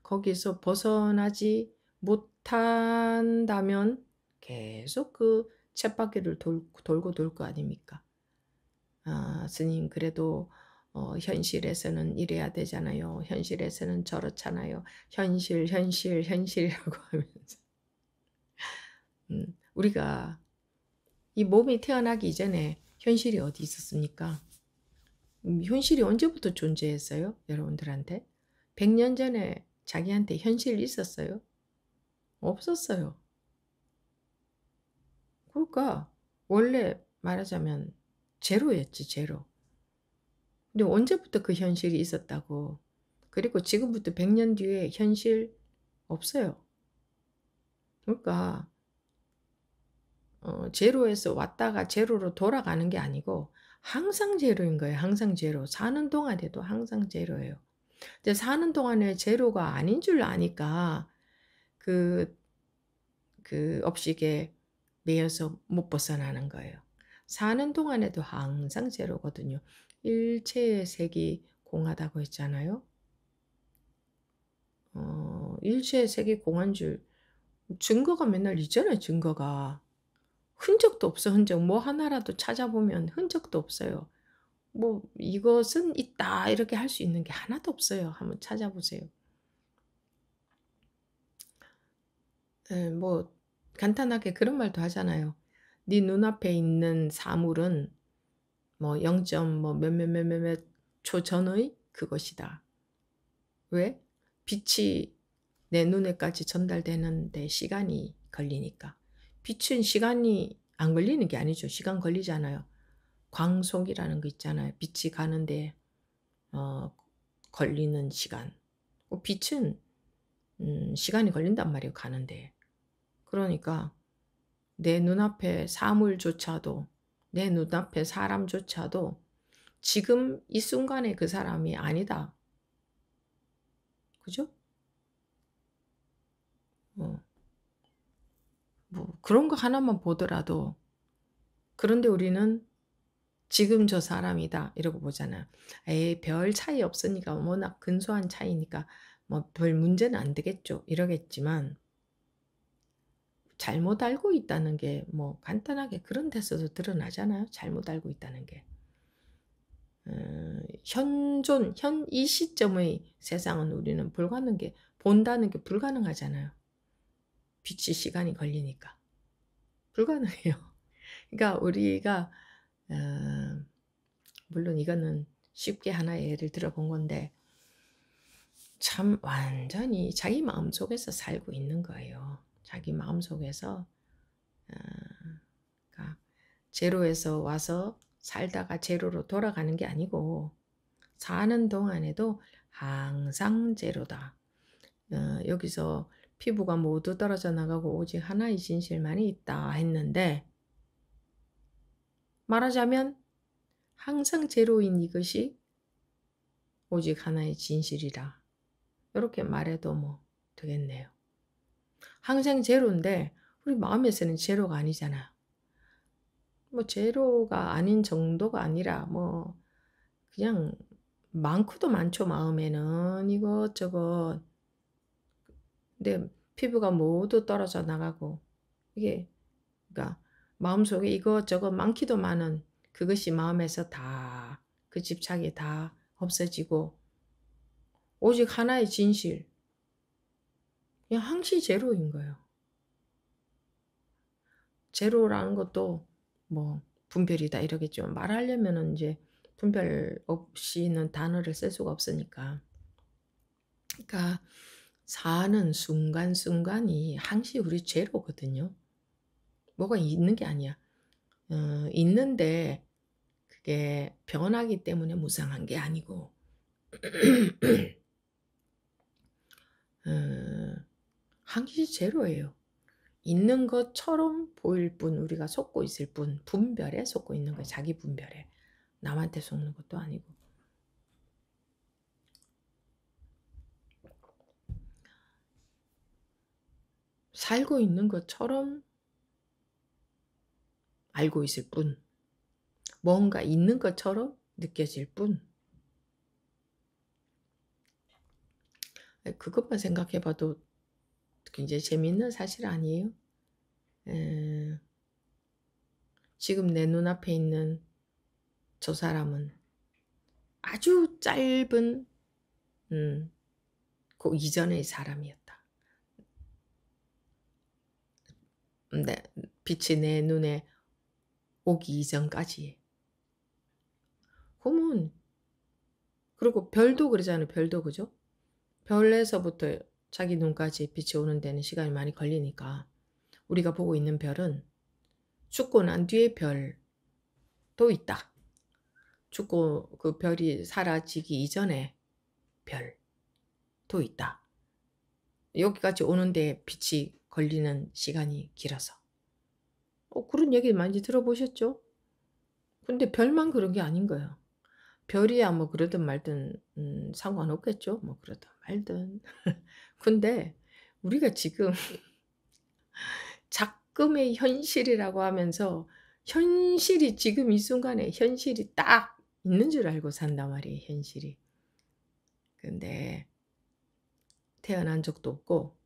거기서 벗어나지 못한다면 계속 그 쳇바퀴를 돌고 돌 거 아닙니까? 스님 그래도 현실에서는 이래야 되잖아요. 현실에서는 저렇잖아요. 현실이라고 하면서 우리가 이 몸이 태어나기 이전에 현실이 어디 있었습니까? 현실이 언제부터 존재했어요? 여러분들한테? 100년 전에 자기한테 현실이 있었어요? 없었어요. 그러니까 원래 말하자면 제로였지, 제로. 근데 언제부터 그 현실이 있었다고. 그리고 지금부터 100년 뒤에 현실 없어요. 그러니까 제로에서 왔다가 제로로 돌아가는 게 아니고 항상 제로인 거예요. 항상 제로. 사는 동안에도 항상 제로예요. 근데 사는 동안에 제로가 아닌 줄 아니까 그 업식에 매여서 못 벗어나는 거예요. 사는 동안에도 항상 제로거든요. 일체의 색이 공하다고 했잖아요. 일체의 색이 공한 줄 증거가 맨날 있잖아요. 증거가. 흔적도 없어. 흔적. 뭐 하나라도 찾아보면 흔적도 없어요. 뭐 이것은 있다 이렇게 할 수 있는 게 하나도 없어요. 한번 찾아보세요. 뭐 간단하게 그런 말도 하잖아요. 네 눈앞에 있는 사물은 뭐 0. 뭐 몇몇몇몇 초 전의 그것이다. 왜? 빛이 내 눈에까지 전달되는데 시간이 걸리니까. 빛은 시간이 안 걸리는 게 아니죠. 시간 걸리잖아요. 광속이라는 거 있잖아요. 빛이 가는데 걸리는 시간. 빛은 시간이 걸린단 말이에요. 가는데. 그러니까 내 눈앞에 사물조차도 내 눈앞에 사람조차도 지금 이 순간에 그 사람이 아니다. 그죠? 뭐 그런 거 하나만 보더라도 그런데 우리는 지금 저 사람이다 이러고 보잖아요. 에이 별 차이 없으니까 워낙 근소한 차이니까 뭐 별 문제는 안 되겠죠 이러겠지만 잘못 알고 있다는 게 뭐 간단하게 그런 데서도 드러나잖아요. 잘못 알고 있다는 게. 현존 현 이 시점의 세상은 우리는 본다는 게 불가능하잖아요. 빛이 시간이 걸리니까. 불가능해요. 그러니까 우리가 물론 이거는 쉽게 하나의 예를 들어 본 건데 참 완전히 자기 마음속에서 살고 있는 거예요. 자기 마음속에서 그러니까 제로에서 와서 살다가 제로로 돌아가는 게 아니고 사는 동안에도 항상 제로다. 여기서 피부가 모두 떨어져 나가고 오직 하나의 진실만이 있다 했는데 말하자면 항상 제로인 이것이 오직 하나의 진실이라. 이렇게 말해도 뭐 되겠네요. 항상 제로인데 우리 마음에서는 제로가 아니잖아요. 뭐 제로가 아닌 정도가 아니라 뭐 그냥 많고도 많죠. 마음에는 이것저것. 근데 피부가 모두 떨어져 나가고 이게 그러니까 마음속에 이것저것 많기도 많은 그것이 마음에서 다 그 집착이 다 없어지고 오직 하나의 진실 그냥 항시 제로인 거예요. 제로라는 것도 뭐 분별이다 이러겠지만 말하려면은 이제 분별 없이는 단어를 쓸 수가 없으니까. 그러니까 사는 순간순간이 항시 우리 제로거든요. 뭐가 있는 게 아니야. 있는데 그게 변하기 때문에 무상한 게 아니고 항시 제로예요. 있는 것처럼 보일 뿐 우리가 속고 있을 뿐 분별에 속고 있는 거예요. 자기 분별에. 남한테 속는 것도 아니고. 살고 있는 것처럼 알고 있을 뿐 뭔가 있는 것처럼 느껴질 뿐 그것만 생각해 봐도 굉장히 재미있는 사실 아니에요? 에, 지금 내 눈앞에 있는 저 사람은 아주 짧은 그 이전의 사람이었다. 네, 빛이 내 눈에 오기 이전까지. 그러면 그리고 별도 그러잖아요. 별도 그죠? 별에서부터 자기 눈까지 빛이 오는 데는 시간이 많이 걸리니까 우리가 보고 있는 별은 죽고 난 뒤에 별도 있다. 죽고 그 별이 사라지기 이전에 별도 있다. 여기까지 오는데 빛이 걸리는 시간이 길어서. 그런 얘기 많이 들어보셨죠? 근데 별만 그런 게 아닌 거예요. 별이야 뭐 그러든 말든 상관없겠죠. 뭐 그러든 말든. 근데 우리가 지금 작금의 현실이라고 하면서 현실이 지금 이 순간에 현실이 딱 있는 줄 알고 산단 말이에요, 현실이. 근데 태어난 적도 없고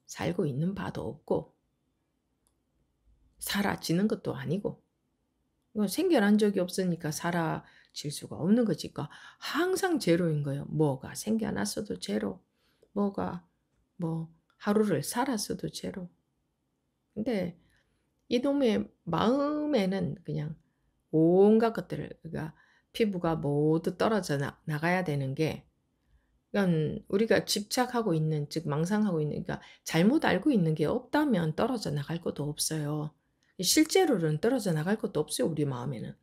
살고 있는 바도 없고 사라지는 것도 아니고 이건 생겨난 적이 없으니까 사라질 수가 없는 거지. 그러니까 항상 제로인 거예요. 뭐가 생겨났어도 제로, 뭐가 뭐 하루를 살았어도 제로. 근데 이놈의 마음에는 그냥 온갖 것들을 그러니까 피부가 모두 떨어져 나가야 되는 게 그러니까 우리가 집착하고 있는 즉 망상하고 있는 그러니까 잘못 알고 있는 게 없다면 떨어져 나갈 것도 없어요. 실제로는 떨어져 나갈 것도 없어요, 우리 마음에는.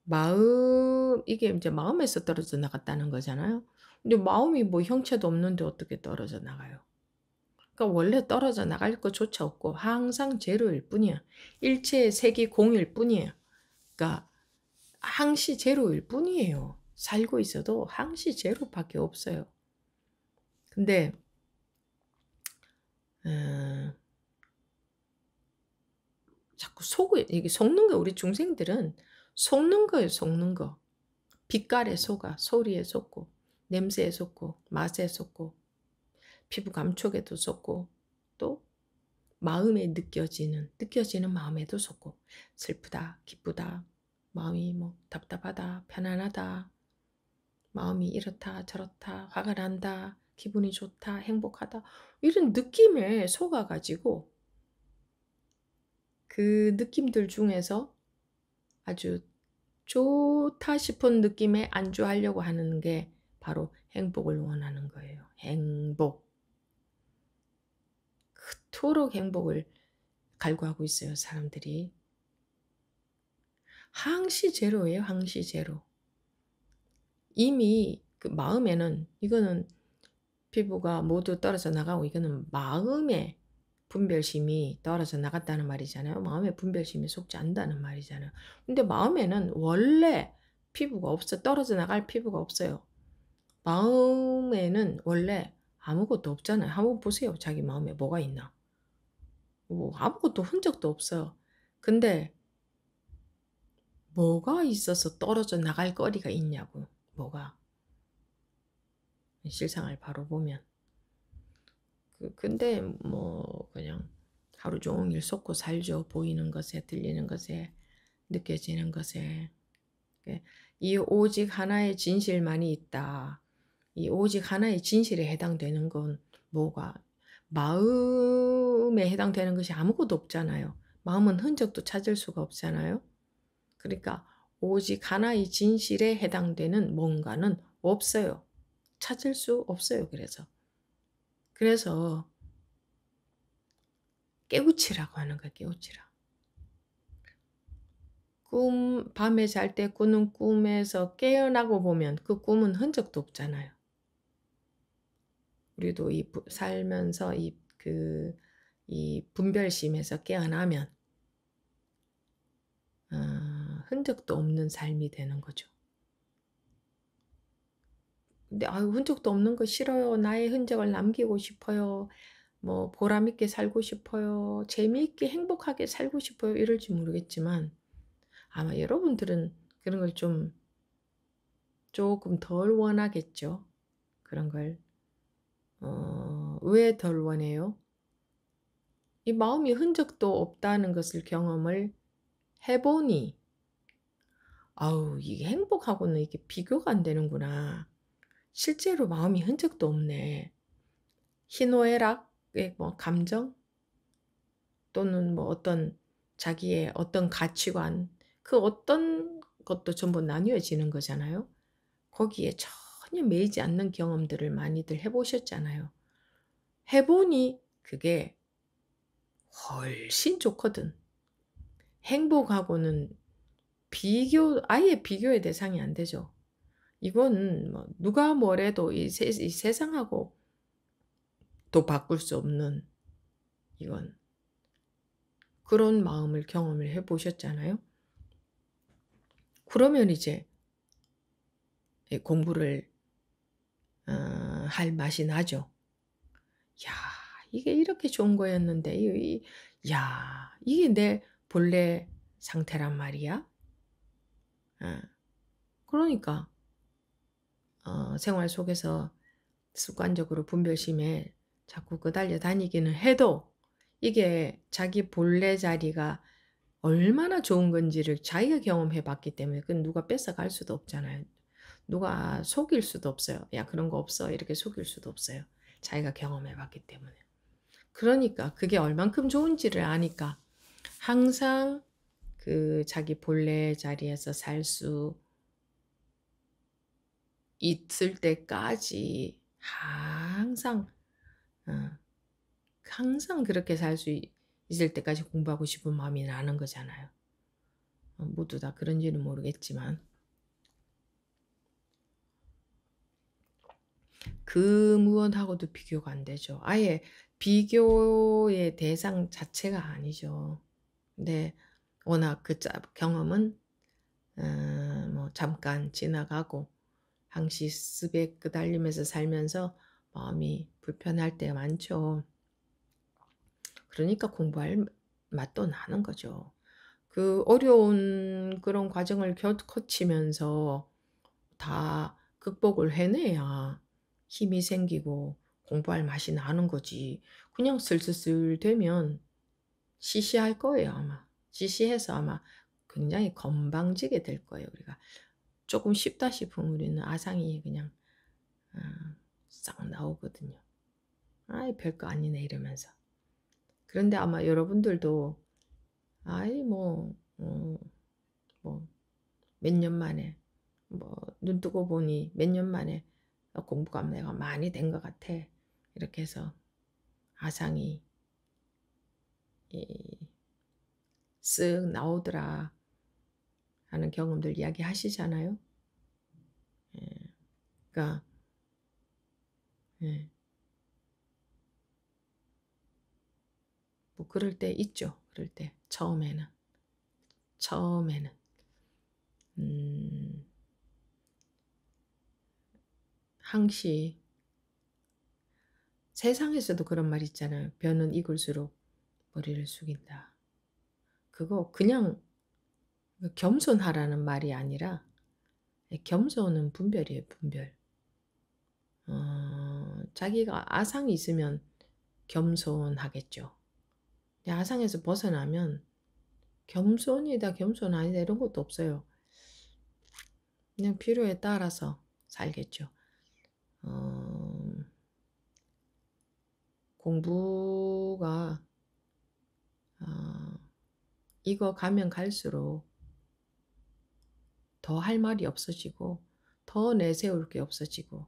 마음 이게 이제 마음에서 떨어져 나갔다는 거잖아요. 근데 마음이 뭐 형체도 없는데 어떻게 떨어져 나가요? 그러니까 원래 떨어져 나갈 것조차 없고 항상 제로일 뿐이야. 일체의 색이 공일 뿐이에요. 그러니까 항시 제로일 뿐이에요. 살고 있어도 항시 제로밖에 없어요. 근데 어, 자꾸 이게 속는 거 우리 중생들은 속는 거예요. 속는 거. 빛깔에 속아, 소리에 속고, 냄새에 속고, 맛에 속고, 피부 감촉에도 속고, 또 마음에 느껴지는 마음에도 속고, 슬프다, 기쁘다, 마음이 뭐 답답하다, 편안하다, 마음이 이렇다, 저렇다, 화가 난다, 기분이 좋다, 행복하다, 이런 느낌에 속아가지고, 그 느낌들 중에서 아주 좋다 싶은 느낌에 안주하려고 하는 게 바로 행복을 원하는 거예요. 행복. 그토록 행복을 갈구하고 있어요, 사람들이. 항시 제로예요, 항시 제로. 이미 그 마음에는 이거는 피부가 모두 떨어져 나가고 이거는 마음의 분별심이 떨어져 나갔다는 말이잖아요. 마음의 분별심이 속지 않는다는 말이잖아요. 근데 마음에는 원래 피부가 없어. 떨어져 나갈 피부가 없어요. 마음에는 원래 아무것도 없잖아요. 한번 보세요. 자기 마음에 뭐가 있나. 뭐 아무것도 흔적도 없어요. 근데 뭐가 있어서 떨어져 나갈 거리가 있냐고. 뭐가. 실상을 바로 보면. 근데 뭐 그냥 하루 종일 속고 살죠. 보이는 것에, 들리는 것에, 느껴지는 것에. 이 오직 하나의 진실만이 있다. 이 오직 하나의 진실에 해당되는 건 뭐가? 마음에 해당되는 것이 아무것도 없잖아요. 마음은 흔적도 찾을 수가 없잖아요. 그러니까 오직 하나의 진실에 해당되는 뭔가는 없어요. 찾을 수 없어요. 그래서 깨우치라고 하는 거야. 깨우치라. 밤에 잘 때 꾸는 꿈에서 깨어나고 보면 그 꿈은 흔적도 없잖아요. 우리도 살면서 이 분별심에서 깨어나면 흔적도 없는 삶이 되는 거죠. 근데 흔적도 없는 거 싫어요. 나의 흔적을 남기고 싶어요. 뭐 보람 있게 살고 싶어요. 재미있게 행복하게 살고 싶어요. 이럴지 모르겠지만 아마 여러분들은 그런 걸 조금 덜 원하겠죠. 그런 걸. 왜 덜 원해요? 이 마음이 흔적도 없다는 것을 경험을 해보니 아우 이게 행복하고는 이게 비교가 안 되는구나. 실제로 마음이 흔적도 없네. 희노애락의 뭐 감정, 또는 뭐 어떤 자기의 어떤 가치관, 그 어떤 것도 전부 나뉘어지는 거잖아요. 거기에 전혀 매이지 않는 경험들을 많이들 해 보셨잖아요. 해 보니 그게 훨씬 좋거든. 행복하고는 아예 비교의 대상이 안 되죠. 이건 뭐 누가 뭐래도 이 세상하고 또 바꿀 수 없는, 이건 그런 마음을 경험을 해 보셨잖아요. 그러면 이제 공부를 할 맛이 나죠. '야, 이게 이렇게 좋은 거였는데 야, 이게 내 본래 상태란 말이야?' 어. 그러니까 생활 속에서 습관적으로 분별심에 자꾸 끄달려 다니기는 해도 이게 자기 본래 자리가 얼마나 좋은 건지를 자기가 경험해 봤기 때문에 그건 누가 뺏어갈 수도 없잖아요. 누가 속일 수도 없어요. "야, 그런 거 없어." 이렇게 속일 수도 없어요. 자기가 경험해 봤기 때문에. 그러니까 그게 얼만큼 좋은지를 아니까 항상 그 자기 본래 자리에서 살 수 있을 때까지 항상 어 항상 그렇게 살 수 있을 때까지 공부하고 싶은 마음이 나는 거잖아요. 모두 다 그런지는 모르겠지만. 그 무엇하고도 비교가 안 되죠. 아예 비교의 대상 자체가 아니죠. 근데 워낙 그 경험은 뭐 잠깐 지나가고 항시 습에 끄달리면서 살면서 마음이 불편할 때가 많죠. 그러니까 공부할 맛도 나는 거죠. 그 어려운 그런 과정을 거치면서 다 극복을 해내야 힘이 생기고 공부할 맛이 나는 거지. 그냥 슬슬슬 되면 시시할 거예요, 아마. 시시해서 아마 굉장히 건방지게 될 거예요, 우리가. 조금 쉽다 싶으면 우리는 아상이 그냥 어 싹 나오거든요. '아이, 별거 아니네.' 이러면서. 그런데 아마 여러분들도 '아이 뭐 몇 년 만에 뭐 눈 뜨고 보니 몇 년 만에 공부가 내가 많이 된 것 같아.' 이렇게 해서 아상이 이 쓱 나오더라 하는 경험들 이야기하시잖아요. 예. 그러니까 예. 뭐 그럴 때 있죠. 그럴 때 처음에는. 처음에는. 음 항시 세상에서도 그런 말 있잖아요. "벼는 익을수록 머리를 숙인다." 그거 그냥 겸손하라는 말이 아니라 겸손은 분별이에요, 분별. 자기가 아상이 있으면 겸손하겠죠. 근데 아상에서 벗어나면 겸손이다, 겸손 아니다 이런 것도 없어요. 그냥 필요에 따라서 살겠죠. 어 공부가 어 익어가면 갈수록 더 할 말이 없어지고 더 내세울 게 없어지고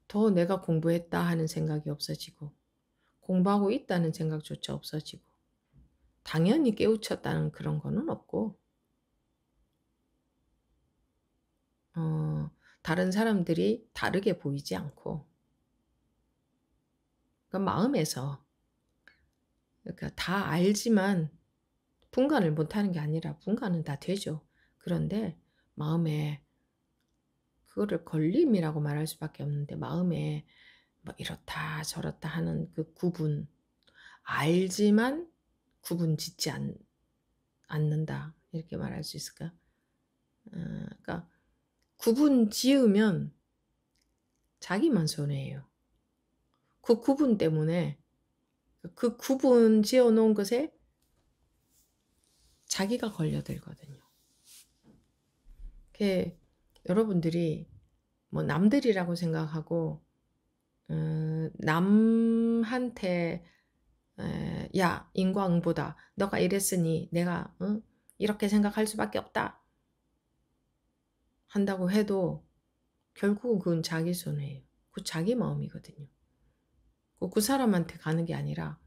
더 내가 공부했다 하는 생각이 없어지고 공부하고 있다는 생각조차 없어지고 당연히 깨우쳤다는 그런 거는 없고 어 다른 사람들이 다르게 보이지 않고 그 마음에서, 그러니까 다 알지만 분간을 못하는 게 아니라 분간은 다 되죠. 그런데 마음에 그거를 걸림이라고 말할 수밖에 없는데 마음에 뭐 이렇다 저렇다 하는 그 구분, 알지만 구분 짓지 않는다 이렇게 말할 수 있을까? 그러니까 구분 지으면 자기만 손해예요. 그 구분 때문에 그 구분 지어 놓은 것에 자기가 걸려들거든요. 그게 여러분들이 뭐 남들이라고 생각하고 남한테 야 인과응보다. 너가 이랬으니 내가 이렇게 생각할 수밖에 없다. 한다고 해도 결국은 그건 자기 손해예요. 그 자기 마음이거든요. 그 사람한테 가는 게 아니라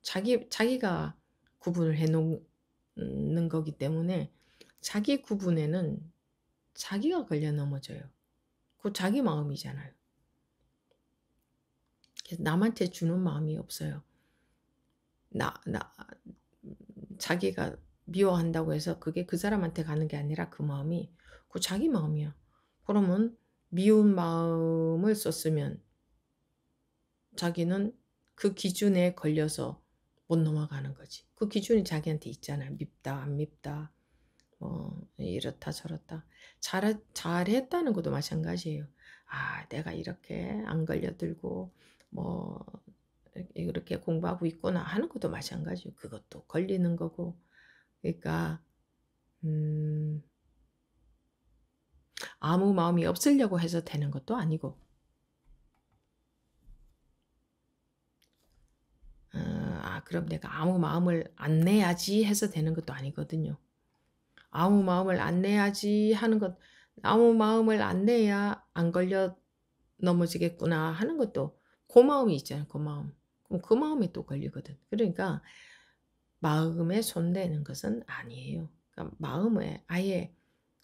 자기가 구분을 해 놓는 거기 때문에 자기 구분에는 자기가 걸려 넘어져요. 그 자기 마음이잖아요. 그래서 남한테 주는 마음이 없어요. 나 자기가 미워한다고 해서 그게 그 사람한테 가는 게 아니라 그 마음이 그 자기 마음이야. 그러면 미운 마음을 썼으면 자기는 그 기준에 걸려서 못 넘어가는 거지. 그 기준이 자기한테 있잖아요. 밉다, 안 밉다, 이렇다 저렇다. 잘했다는 것도 마찬가지예요. 아, 내가 이렇게 안 걸려들고 뭐 이렇게 공부하고 있구나 하는 것도 마찬가지예요. 그것도 걸리는 거고. 그러니까 아무 마음이 없으려고 해서 되는 것도 아니고, 그럼 내가 아무 마음을 안 내야지 해서 되는 것도 아니거든요. 아무 마음을 안 내야지 하는 것, 아무 마음을 안 내야 안 걸려 넘어지겠구나 하는 것도 그 마음이 있잖아요. 그 마음. 그럼 그 마음이 또 걸리거든. 그러니까 마음에 손대는 것은 아니에요. 그러니까 마음에 아예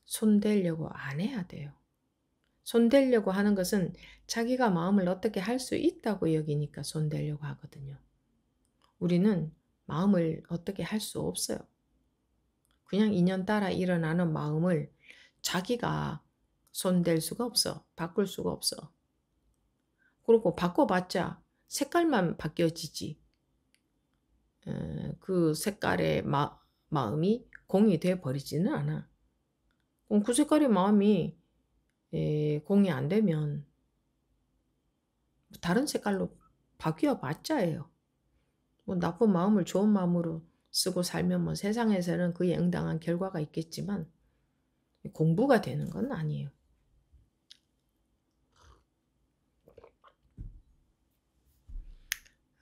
손대려고 안 해야 돼요. 손대려고 하는 것은 자기가 마음을 어떻게 할 수 있다고 여기니까 손대려고 하거든요. 우리는 마음을 어떻게 할 수 없어요. 그냥 인연 따라 일어나는 마음을 자기가 손댈 수가 없어. 바꿀 수가 없어. 그리고 바꿔봤자 색깔만 바뀌어지지. 그 색깔의 마음이 공이 돼 버리지는 않아. 그럼 그 색깔의 마음이 공이 안 되면 다른 색깔로 바뀌어 봤자예요. 뭐 나쁜 마음을 좋은 마음으로 쓰고 살면 뭐 세상에서는 그에 응당한 결과가 있겠지만 공부가 되는 건 아니에요.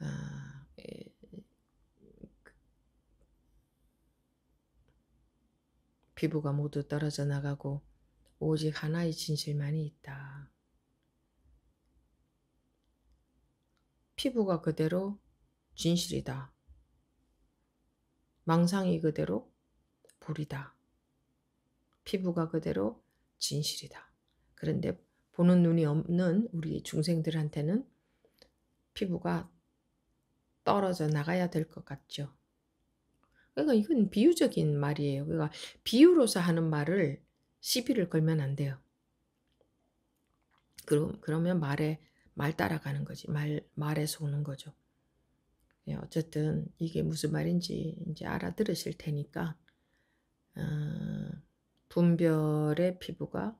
아, 피부가 모두 떨어져 나가고 오직 하나의 진실만이 있다. 피부가 그대로 진실이다. 망상이 그대로 불이다. 피부가 그대로 진실이다. 그런데 보는 눈이 없는 우리 중생들한테는 피부가 떨어져 나가야 될 것 같죠. 그러니까 이건 비유적인 말이에요. 그러니까 비유로서 하는 말을 시비를 걸면 안 돼요. 그러면 말 따라가는 거지. 말에 속는 거죠. 예, 어쨌든 이게 무슨 말인지 이제 알아들으실 테니까 분별의 피부가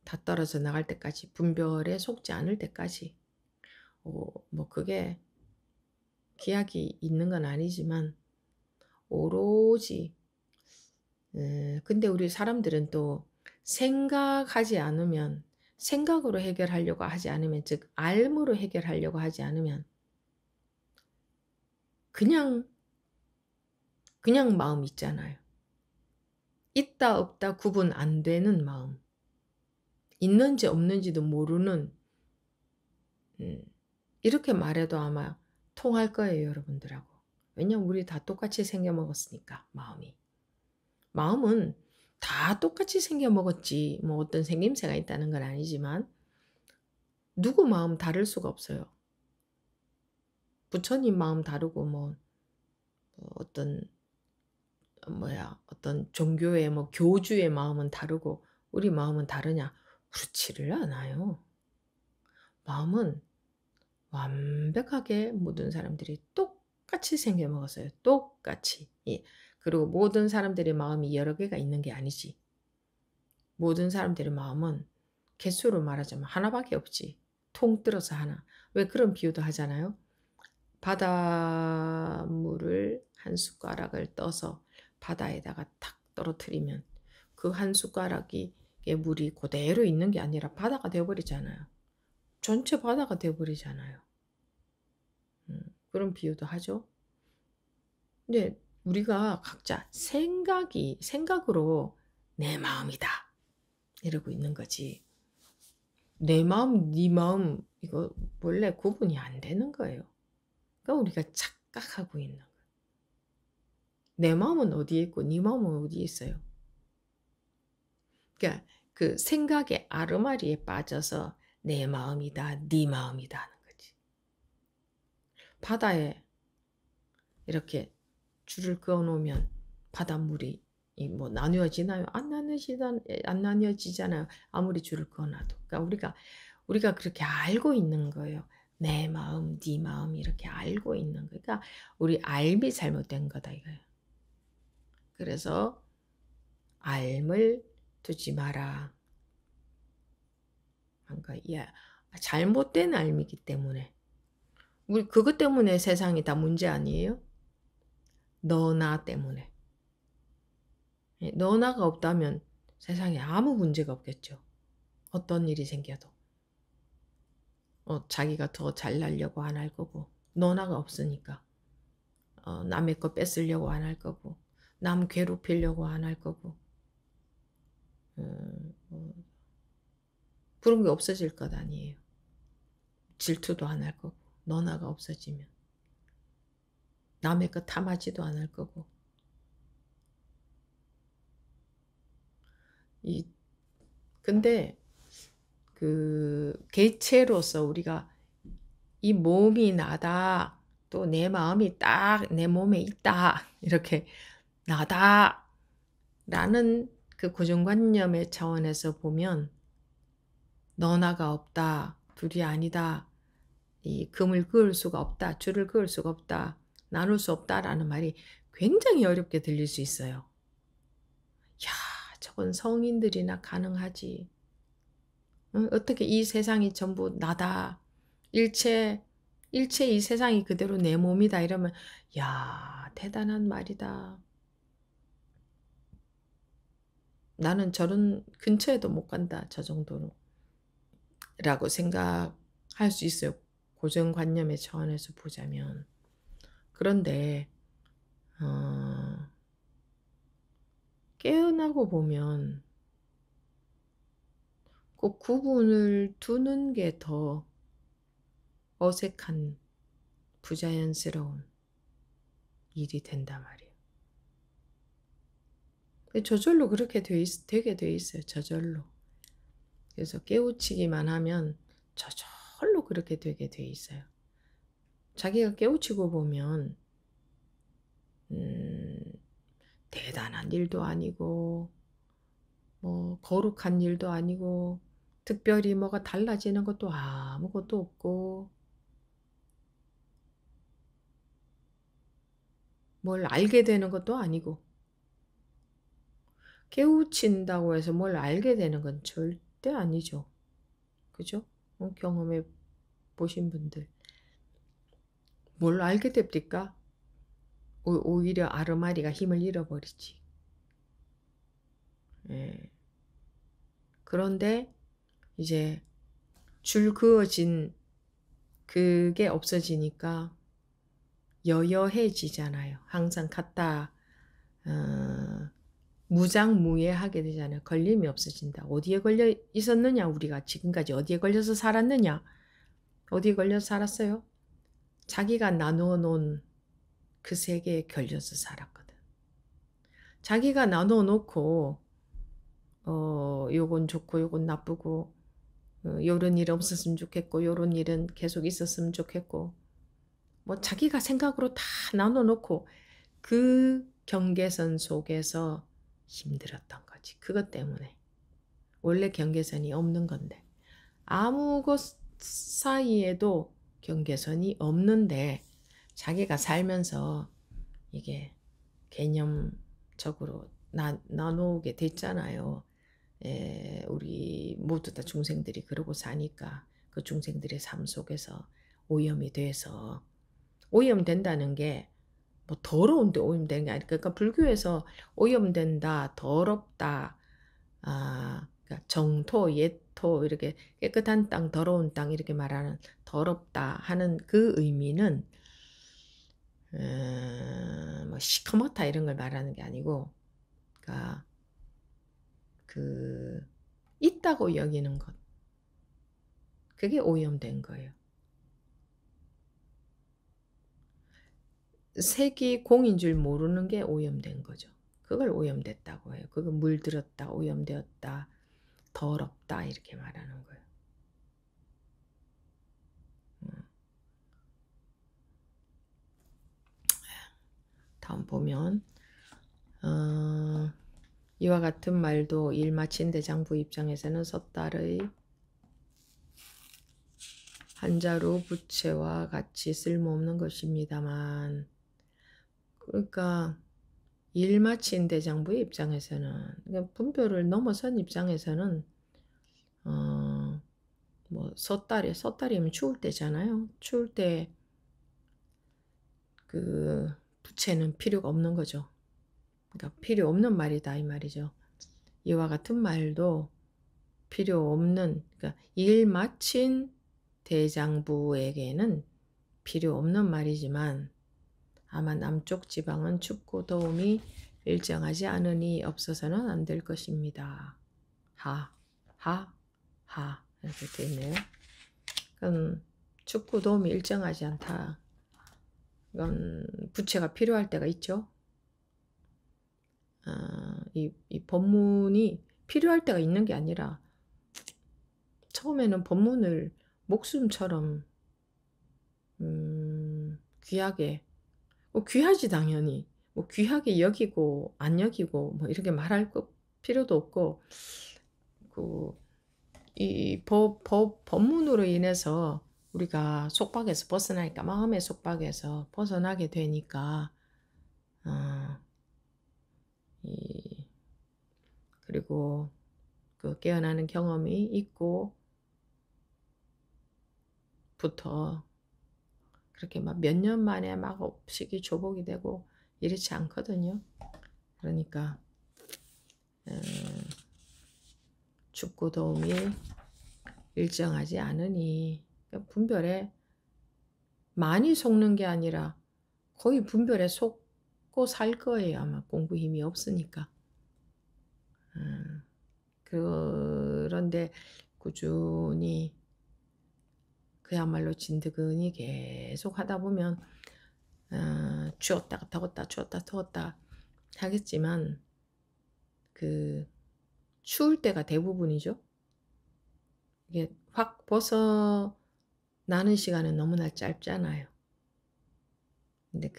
다 떨어져 나갈 때까지, 분별에 속지 않을 때까지, 뭐 그게 기약이 있는 건 아니지만 오로지 근데 우리 사람들은 또 생각하지 않으면, 생각으로 해결하려고 하지 않으면, 즉 알므로 해결하려고 하지 않으면 그냥 마음 있잖아요. 있다 없다 구분 안 되는 마음, 있는지 없는지도 모르는, 이렇게 말해도 아마 통할 거예요, 여러분들하고. 왜냐면 우리 다 똑같이 생겨 먹었으니까. 마음은 다 똑같이 생겨 먹었지, 뭐 어떤 생김새가 있다는 건 아니지만 누구 마음 다를 수가 없어요. 부처님 마음 다르고 뭐 어떤 어떤 종교의 뭐 교주의 마음은 다르고 우리 마음은 다르냐? 그렇지를 않아요. 마음은 완벽하게 모든 사람들이 똑같이 생겨 먹었어요. 똑같이. 예. 그리고 모든 사람들의 마음이 여러 개가 있는 게 아니지. 모든 사람들의 마음은 개수로 말하자면 하나밖에 없지. 통틀어서 하나. 왜 그런 비유도 하잖아요. 바닷물을 한 숟가락을 떠서 바다에다가 탁 떨어뜨리면 그 한 숟가락이 물이 그대로 있는 게 아니라 바다가 되어버리잖아요. 전체 바다가 되어버리잖아요. 그런 비유도 하죠. 근데 우리가 각자 생각으로 내 마음이다 이러고 있는 거지. 내 마음, 네 마음 이거 원래 구분이 안 되는 거예요. 그러니까 우리가 착각하고 있는 거예요. 내 마음은 어디에 있고 네 마음은 어디에 있어요. 그러니까 그 생각의 아르마리에 빠져서 내 마음이다, 네 마음이다 하는 거지. 바다에 이렇게 줄을 그어 놓으면 바닷물이 뭐 나뉘어지나요? 안 나뉘어지잖아요. 아무리 줄을 그어 놔도. 그러니까 우리가 그렇게 알고 있는 거예요. 내 마음, 네 마음 이렇게 알고 있는 거. 그러니까 우리 알미 잘못된 거다 이거예요. 그래서 알을 두지 마라. 그러니까 잘못된 알미기 때문에 우리 그것 때문에 세상이 다 문제 아니에요? 너나 때문에. 너나가 없다면 세상에 아무 문제가 없겠죠. 어떤 일이 생겨도. 자기가 더 잘나려고 안 할 거고 너나가 없으니까 남의 거 뺏으려고 안 할 거고 남 괴롭히려고 안 할 거고 그런 게 없어질 것 아니에요. 질투도 안 할 거고 너나가 없어지면 남의 거 탐하지도 안 할 거고 근데 그 개체로서 우리가 이 몸이 나다 또 내 마음이 딱 내 몸에 있다 이렇게 나다 라는 그 고정관념의 차원에서 보면 너나가 없다 둘이 아니다 이 금을 그을 수가 없다 줄을 그을 수가 없다 나눌 수 없다라는 말이 굉장히 어렵게 들릴 수 있어요. 야 저건 성인들이나 가능하지. 어떻게 이 세상이 전부 나다 일체 이 세상이 그대로 내 몸이다 이러면 야 대단한 말이다. 나는 저런 근처에도 못 간다 저 정도로 라고 생각할 수 있어요. 고정관념의 차원에서 보자면. 그런데 깨어나고 보면 꼭 구분을 두는 게 더 어색한 부자연스러운 일이 된단 말이에요. 저절로 그렇게 되게 돼 있어요. 저절로. 그래서 깨우치기만 하면 저절로 그렇게 되게 돼 있어요. 자기가 깨우치고 보면 대단한 일도 아니고 뭐 거룩한 일도 아니고 특별히 뭐가 달라지는 것도 아무것도 없고 뭘 알게 되는 것도 아니고 깨우친다고 해서 뭘 알게 되는 건 절대 아니죠. 그죠? 경험해 보신 분들 뭘 알게 됩니까? 오히려 아르마리가 힘을 잃어버리지. 예. 그런데 이제 줄 그어진 그게 없어지니까 여여해지잖아요. 항상 갖다 무장무예하게 되잖아요. 걸림이 없어진다. 어디에 걸려 있었느냐 우리가 지금까지 어디에 걸려서 살았느냐. 어디에 걸려서 살았어요? 자기가 나누어 놓은 그 세계에 걸려서 살았거든. 자기가 나누어 놓고 요건 좋고 요건 나쁘고 요런 일 없었으면 좋겠고 요런 일은 계속 있었으면 좋겠고 뭐 자기가 생각으로 다 나눠 놓고 그 경계선 속에서 힘들었던 거지. 그것 때문에. 원래 경계선이 없는 건데. 아무 것 사이에도 경계선이 없는데 자기가 살면서 이게 개념적으로 나누게 됐잖아요. 우리 모두 다 중생들이 그러고 사니까 그 중생들의 삶 속에서 오염이 돼서 오염된다는 게 뭐 더러운데 오염되는 게 아니라 그러니까 불교에서 오염된다, 더럽다, 그러니까 정토, 예토 이렇게 깨끗한 땅, 더러운 땅 이렇게 말하는 더럽다 하는 그 의미는 뭐 시커멓다 이런 걸 말하는 게 아니고, 그러니까 그 있다고 여기는 것, 그게 오염된 거예요. 색이 공인 줄 모르는 게 오염된 거죠. 그걸 오염됐다고 해요. 그거 물들었다, 오염되었다, 더럽다 이렇게 말하는 거예요. 다음 보면 이와 같은 말도 일 마친 대장부 입장에서는 섣달의 한자로 부채와 같이 쓸모없는 것입니다만, 그러니까 일 마친 대장부의 입장에서는, 그러니까 분별을 넘어선 입장에서는 뭐 섣달이면 추울 때잖아요. 추울 때 그 부채는 필요가 없는 거죠. 그러니까 필요 없는 말이다 이 말이죠. 이와 같은 말도 필요 없는, 그러니까 일 마친 대장부에게는 필요 없는 말이지만, 아마 남쪽 지방은 춥고 더움이 일정하지 않으니 없어서는 안 될 것입니다. 하, 이렇게 되어 있네요. 그럼 춥고 더움이 일정하지 않다. 이건 부채가 필요할 때가 있죠. 이 법문이 필요할 때가 있는 게 아니라, 처음에는 법문을 목숨처럼 귀하게, 귀하지 당연히, 뭐 귀하게 여기고 안 여기고 뭐 이렇게 말할 필요도 없고, 이 법문으로 인해서 우리가 속박에서 벗어나니까, 마음의 속박에서 벗어나게 되니까, 그리고 그 깨어나는 경험이 있고 부터 그렇게 막 몇 년 만에 막 업식이 조복이 되고 이렇지 않거든요. 그러니까 춥고 더움이 일정하지 않으니, 분별에 많이 속는 게 아니라 거의 분별에 속고 살 거예요. 아마 공부 힘이 없으니까. 그런데 꾸준히 그야말로 진드근이 계속 하다 보면 추웠다 더웠다 추웠다 더웠다 하겠지만, 그 추울 때가 대부분이죠. 이게 확 벗어나는 시간은 너무나 짧잖아요. 근데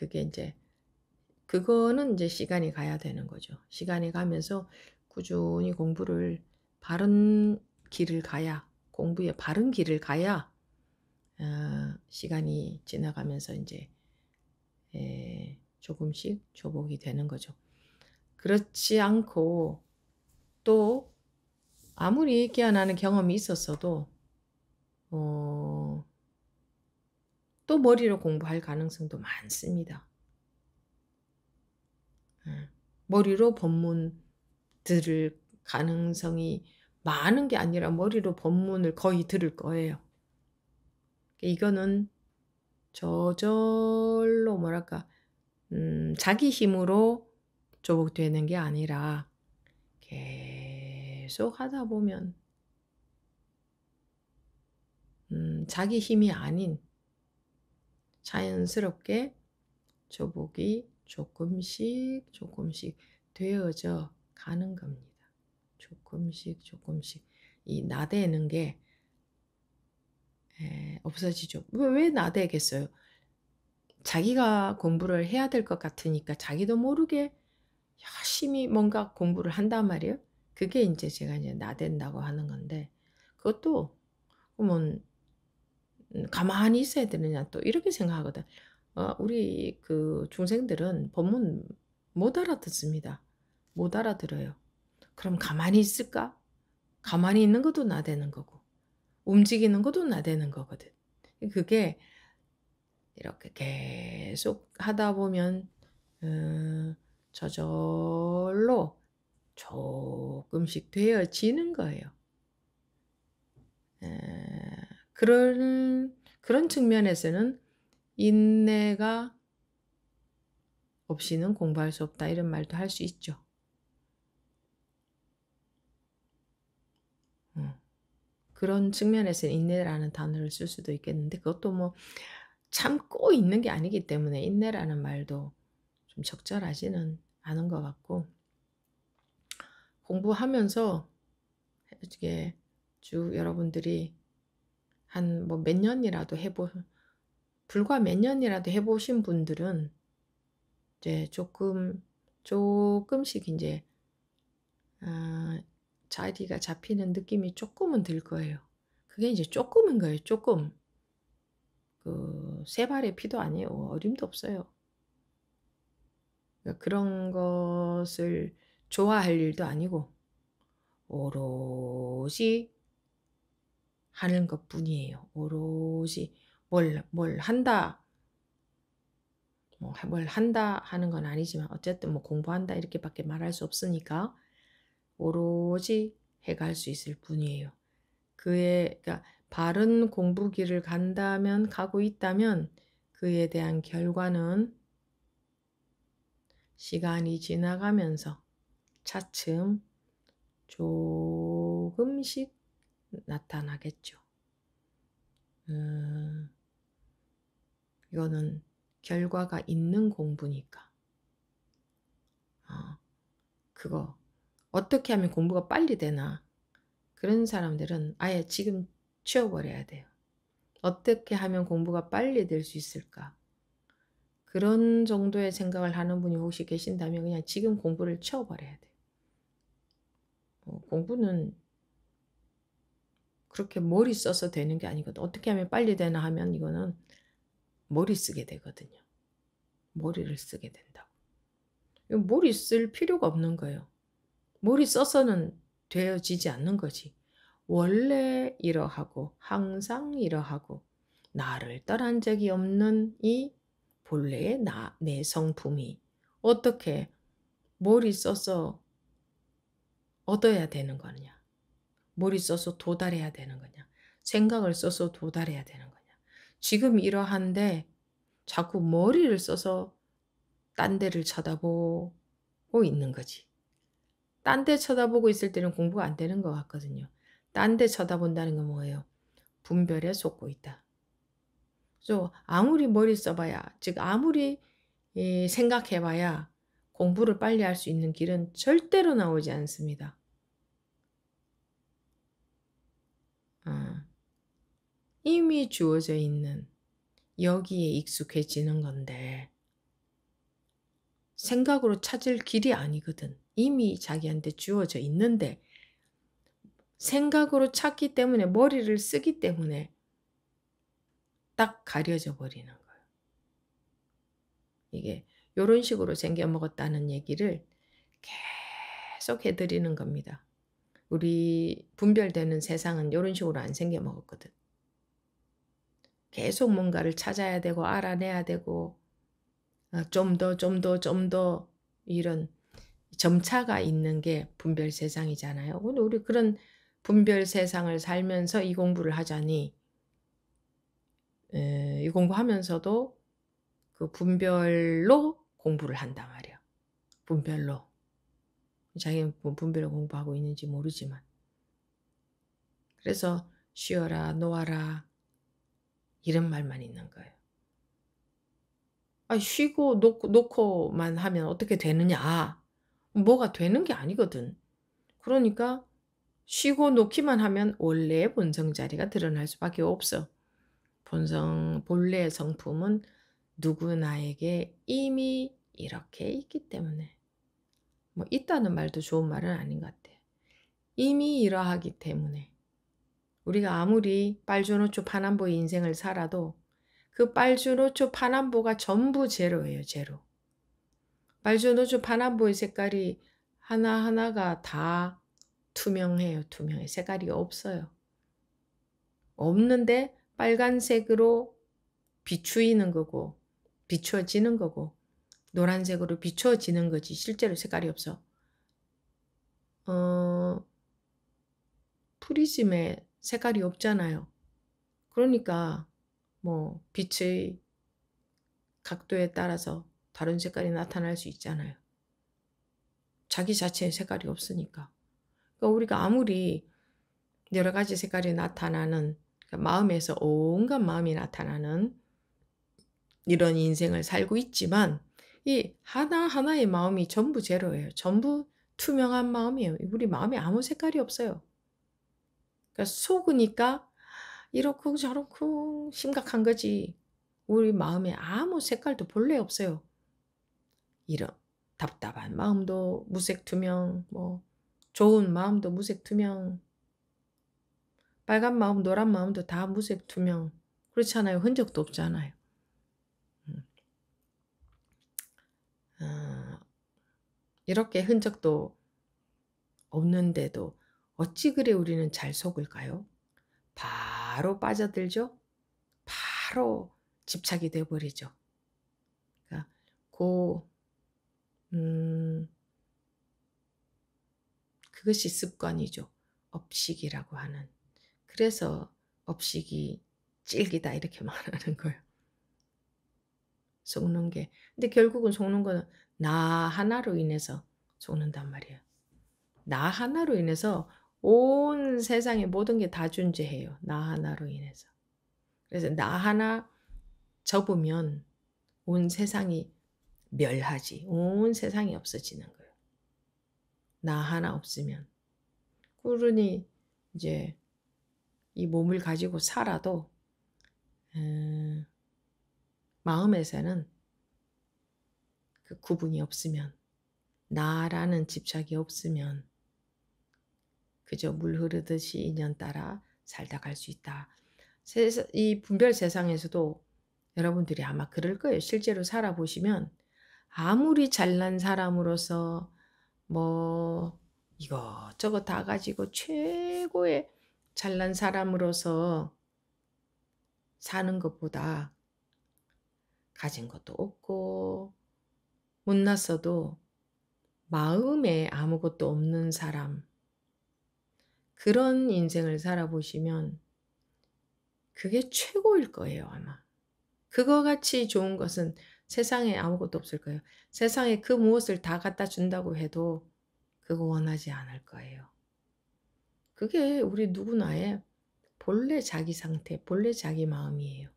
그거는 이제 시간이 가야 되는 거죠. 시간이 가면서 꾸준히 공부를 바른 길을 가야, 공부에 바른 길을 가야 시간이 지나가면서 이제 조금씩 조복이 되는 거죠. 그렇지 않고 또 아무리 깨어나는 경험이 있었어도 또 머리로 공부할 가능성도 많습니다. 머리로 법문 들을 가능성이 많은 게 아니라 머리로 법문을 거의 들을 거예요. 이거는 저절로 뭐랄까 자기 힘으로 조복되는 게 아니라 계속 하다 보면 자기 힘이 아닌 자연스럽게 조복이 조금씩 되어져 가는 겁니다. 조금씩 이 나대는 게 없어지죠. 왜 나대겠어요? 자기가 공부를 해야 될 것 같으니까 자기도 모르게 열심히 뭔가 공부를 한단 말이에요. 그게 이제 제가 이제 나댄다고 하는 건데, 그것도 그러면 가만히 있어야 되느냐 또 이렇게 생각하거든. 우리 그 중생들은 법문 못 알아듣습니다. 못 알아들어요. 그럼 가만히 있을까? 가만히 있는 것도 나대는 거고, 움직이는 것도 나대는 거거든. 그게 이렇게 계속 하다 보면 저절로 조금씩 되어지는 거예요. 그런 측면에서는 인내가 없이는 공부할 수 없다 이런 말도 할 수 있죠. 그런 측면에서는 인내라는 단어를 쓸 수도 있겠는데 그것도 뭐 참고 있는 게 아니기 때문에 인내라는 말도 좀 적절하지는 않은 것 같고 공부하면서 이게 쭉 여러분들이 한 뭐 몇 년이라도 불과 몇 년이라도 해보신 분들은 이제 조금씩 이제 아, 자리가 잡히는 느낌이 조금은 들 거예요. 그게 이제 조금인 거예요. 조금. 세 발의 피도 아니에요. 어림도 없어요. 그러니까 그런 것을 좋아할 일도 아니고 오롯이 하는 것뿐이에요. 오롯이 뭘 한다, 뭘 한다 하는 건 아니지만 어쨌든 뭐 공부한다 이렇게밖에 말할 수 없으니까 오롯이 해갈 수 있을 뿐이에요. 그러니까 바른 공부길을 가고 있다면 그에 대한 결과는 시간이 지나가면서 차츰 조금씩 나타나겠죠. 이거는 결과가 있는 공부니까. 그거 어떻게 하면 공부가 빨리 되나? 그런 사람들은 아예 지금 치워버려야 돼요. 어떻게 하면 공부가 빨리 될 수 있을까? 그런 정도의 생각을 하는 분이 혹시 계신다면 그냥 지금 공부를 치워버려야 돼요. 공부는 그렇게 머리 써서 되는 게 아니거든. 어떻게 하면 빨리 되나 하면 이거는 머리 쓰게 되거든요. 머리를 쓰게 된다고. 머리 쓸 필요가 없는 거예요. 머리 써서는 되어지지 않는 거지. 원래 이러하고 항상 이러하고 나를 떠난 적이 없는 이 본래의 내 성품이 어떻게 머리 써서 얻어야 되는 거냐? 머리 써서 도달해야 되는 거냐? 생각을 써서 도달해야 되는 거냐? 지금 이러한데 자꾸 머리를 써서 딴 데를 쳐다보고 있는 거지. 딴 데 쳐다보고 있을 때는 공부가 안 되는 것 같거든요. 딴 데 쳐다본다는 건 뭐예요? 분별에 속고 있다. 그래서 아무리 머리 써봐야, 즉 아무리 생각해봐야 공부를 빨리 할 수 있는 길은 절대로 나오지 않습니다. 이미 주어져 있는 여기에 익숙해지는 건데 생각으로 찾을 길이 아니거든. 이미 자기한테 주어져 있는데 생각으로 찾기 때문에 머리를 쓰기 때문에 딱 가려져 버리는 거예요. 이게 이런 식으로 생겨 먹었다는 얘기를 계속 해드리는 겁니다. 우리 분별되는 세상은 이런 식으로 안 생겨 먹었거든. 계속 뭔가를 찾아야 되고 알아내야 되고 좀 더 이런 점차가 있는 게 분별 세상이잖아요. 근데 우리 그런 분별 세상을 살면서 이 공부를 하자니 이 공부하면서도 그 분별로 공부를 한단 말이야. 분별로. 자기는 뭐 분별로 공부하고 있는지 모르지만. 그래서 쉬어라, 놓아라 이런 말만 있는 거예요. 쉬고 놓고만 하면 어떻게 되느냐. 뭐가 되는 게 아니거든. 그러니까 쉬고 놓기만 하면 원래의 본성 자리가 드러날 수밖에 없어. 본래의 성품은 누구나에게 이미 이렇게 있기 때문에 뭐 있다는 말도 좋은 말은 아닌 것 같아. 이미 이러하기 때문에 우리가 아무리 빨주노초 파남보의 인생을 살아도 그 빨주노초 파남보가 전부 제로예요. 제로. 빨주노초 파남보의 색깔이 하나하나가 다 투명해요. 투명해. 색깔이 없어요. 없는데 빨간색으로 비추이는 거고 비추어지는 거고 노란색으로 비추어지는 거지 실제로 색깔이 없어. 프리즘에 색깔이 없잖아요. 그러니까 뭐 빛의 각도에 따라서 다른 색깔이 나타날 수 있잖아요. 자기 자체의 색깔이 없으니까. 그러니까 우리가 아무리 여러 가지 색깔이 나타나는, 그러니까 마음에서 온갖 마음이 나타나는 이런 인생을 살고 있지만 이 하나하나의 마음이 전부 제로예요. 전부 투명한 마음이에요. 우리 마음에 아무 색깔이 없어요. 그러니까 속으니까 이렇고 저렇고 심각한 거지. 우리 마음에 아무 색깔도 본래 없어요. 이런 답답한 마음도 무색투명, 뭐 좋은 마음도 무색투명, 빨간 마음, 노란 마음도 다 무색투명. 그렇잖아요. 흔적도 없잖아요. 어, 이렇게 흔적도 없는데도 어찌 그래 우리는 잘 속을까요? 바로 빠져들죠. 바로 집착이 돼버리죠. 그러니까 그 그것이 습관이죠. 업식이라고 하는. 그래서 업식이 찔기다 이렇게 말하는 거예요. 속는 게. 근데 결국은 속는 거는 나 하나로 인해서 속는단 말이에요. 나 하나로 인해서 온 세상의 모든 게 다 존재해요. 나 하나로 인해서. 그래서 나 하나 접으면 온 세상이 멸하지. 온 세상이 없어지는 거예요. 나 하나 없으면. 그러니 이제 이 몸을 가지고 살아도 마음에서는 그 구분이 없으면, 나라는 집착이 없으면 그저 물 흐르듯이 인연 따라 살다 갈 수 있다. 이 분별 세상에서도 여러분들이 아마 그럴 거예요. 실제로 살아보시면 아무리 잘난 사람으로서 뭐 이것저것 다 가지고 최고의 잘난 사람으로서 사는 것보다 가진 것도 없고 못났어도 마음에 아무것도 없는 사람, 그런 인생을 살아보시면 그게 최고일 거예요, 아마. 그거 같이 좋은 것은 세상에 아무것도 없을 거예요. 세상에 그 무엇을 다 갖다 준다고 해도 그거 원하지 않을 거예요. 그게 우리 누구나의 본래 자기 상태, 본래 자기 마음이에요.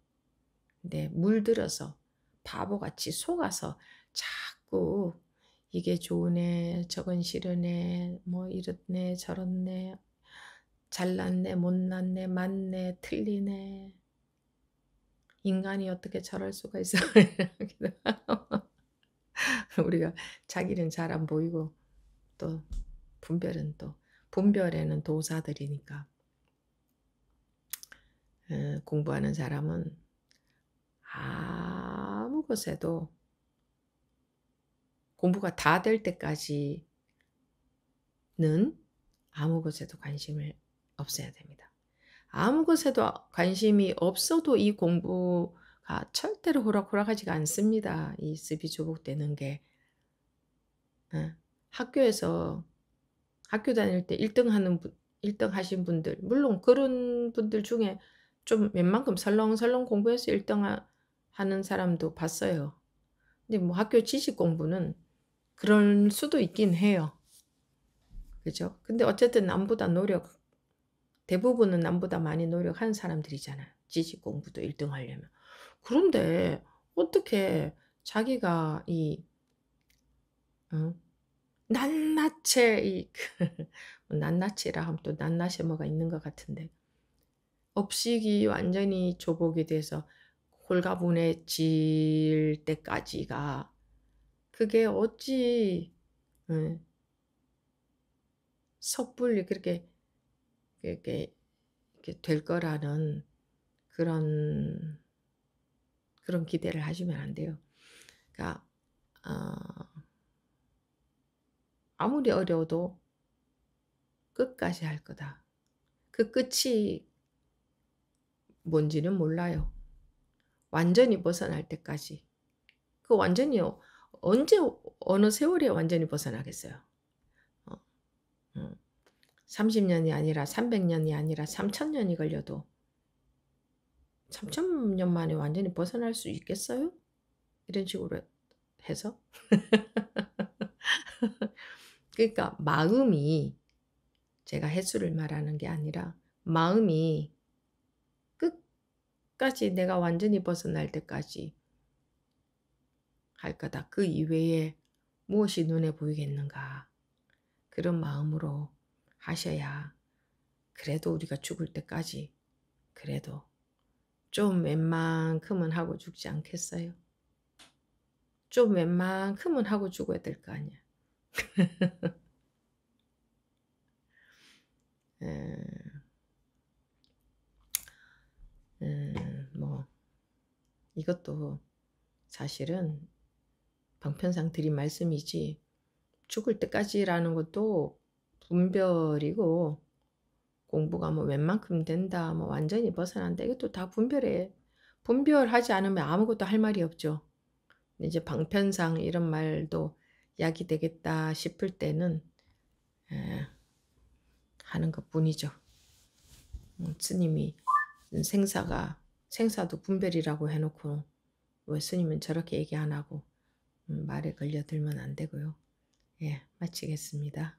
근데 물들어서 바보같이 속아서 자꾸 이게 좋으네, 저건 싫으네, 뭐 이렇네, 저렇네, 잘났네, 못났네, 맞네, 틀리네. 인간이 어떻게 저럴 수가 있어. 우리가 자기는 잘 안 보이고 또 분별에는 도사들이니까 공부하는 사람은 아무 것에도 공부가 다 될 때까지는 아무 것에도 관심을 없애야 됩니다. 아무 것에도 관심이 없어도 이 공부가 절대로 호락호락하지가 않습니다. 이 습이 조복되는 게. 학교에서 학교 다닐 때 1등 하신 분들, 물론 그런 분들 중에 좀 웬만큼 설렁설렁 공부해서 1등 하는 사람도 봤어요. 근데 뭐 학교 지식 공부는 그럴 수도 있긴 해요. 그죠? 근데 어쨌든 대부분은 남보다 많이 노력한 사람들이잖아요. 지식 공부도 1등 하려면. 그런데 어떻게 자기가 낱낱이 낱낱이라 하면 또 낱낱이 뭐가 있는 것 같은데 업식이 완전히 조복이 돼서 홀가분해질 때까지가 그게 어찌 섣불리 그렇게 이렇게 될 거라는 그런 기대를 하시면 안 돼요. 그러니까 아무리 어려워도 끝까지 할 거다. 그 끝이 뭔지는 몰라요. 완전히 벗어날 때까지. 그 완전히 언제 어느 세월에 완전히 벗어나겠어요. 30년이 아니라 300년이 아니라 3000년이 걸려도 3000년 만에 완전히 벗어날 수 있겠어요? 이런 식으로 해서 그러니까 마음이 제가 횟수를 말하는 게 아니라 마음이 끝까지 내가 완전히 벗어날 때까지 할 거다. 그 이외에 무엇이 눈에 보이겠는가. 그런 마음으로 하셔야 그래도 우리가 죽을 때까지 그래도 좀 웬만큼은 하고 죽지 않겠어요? 좀 웬만큼은 하고 죽어야 될 거 아니야. 뭐 이것도 사실은 방편상 드린 말씀이지 죽을 때까지라는 것도 분별이고 공부가 뭐 웬만큼 된다 뭐 완전히 벗어난다 이것도 다 분별해. 분별하지 않으면 아무것도 할 말이 없죠. 이제 방편상 이런 말도 약이 되겠다 싶을 때는 하는 것뿐이죠. 스님이 생사도 분별이라고 해놓고 왜 스님은 저렇게 얘기 안 하고 말에 걸려들면 안 되고요. 예, 마치겠습니다.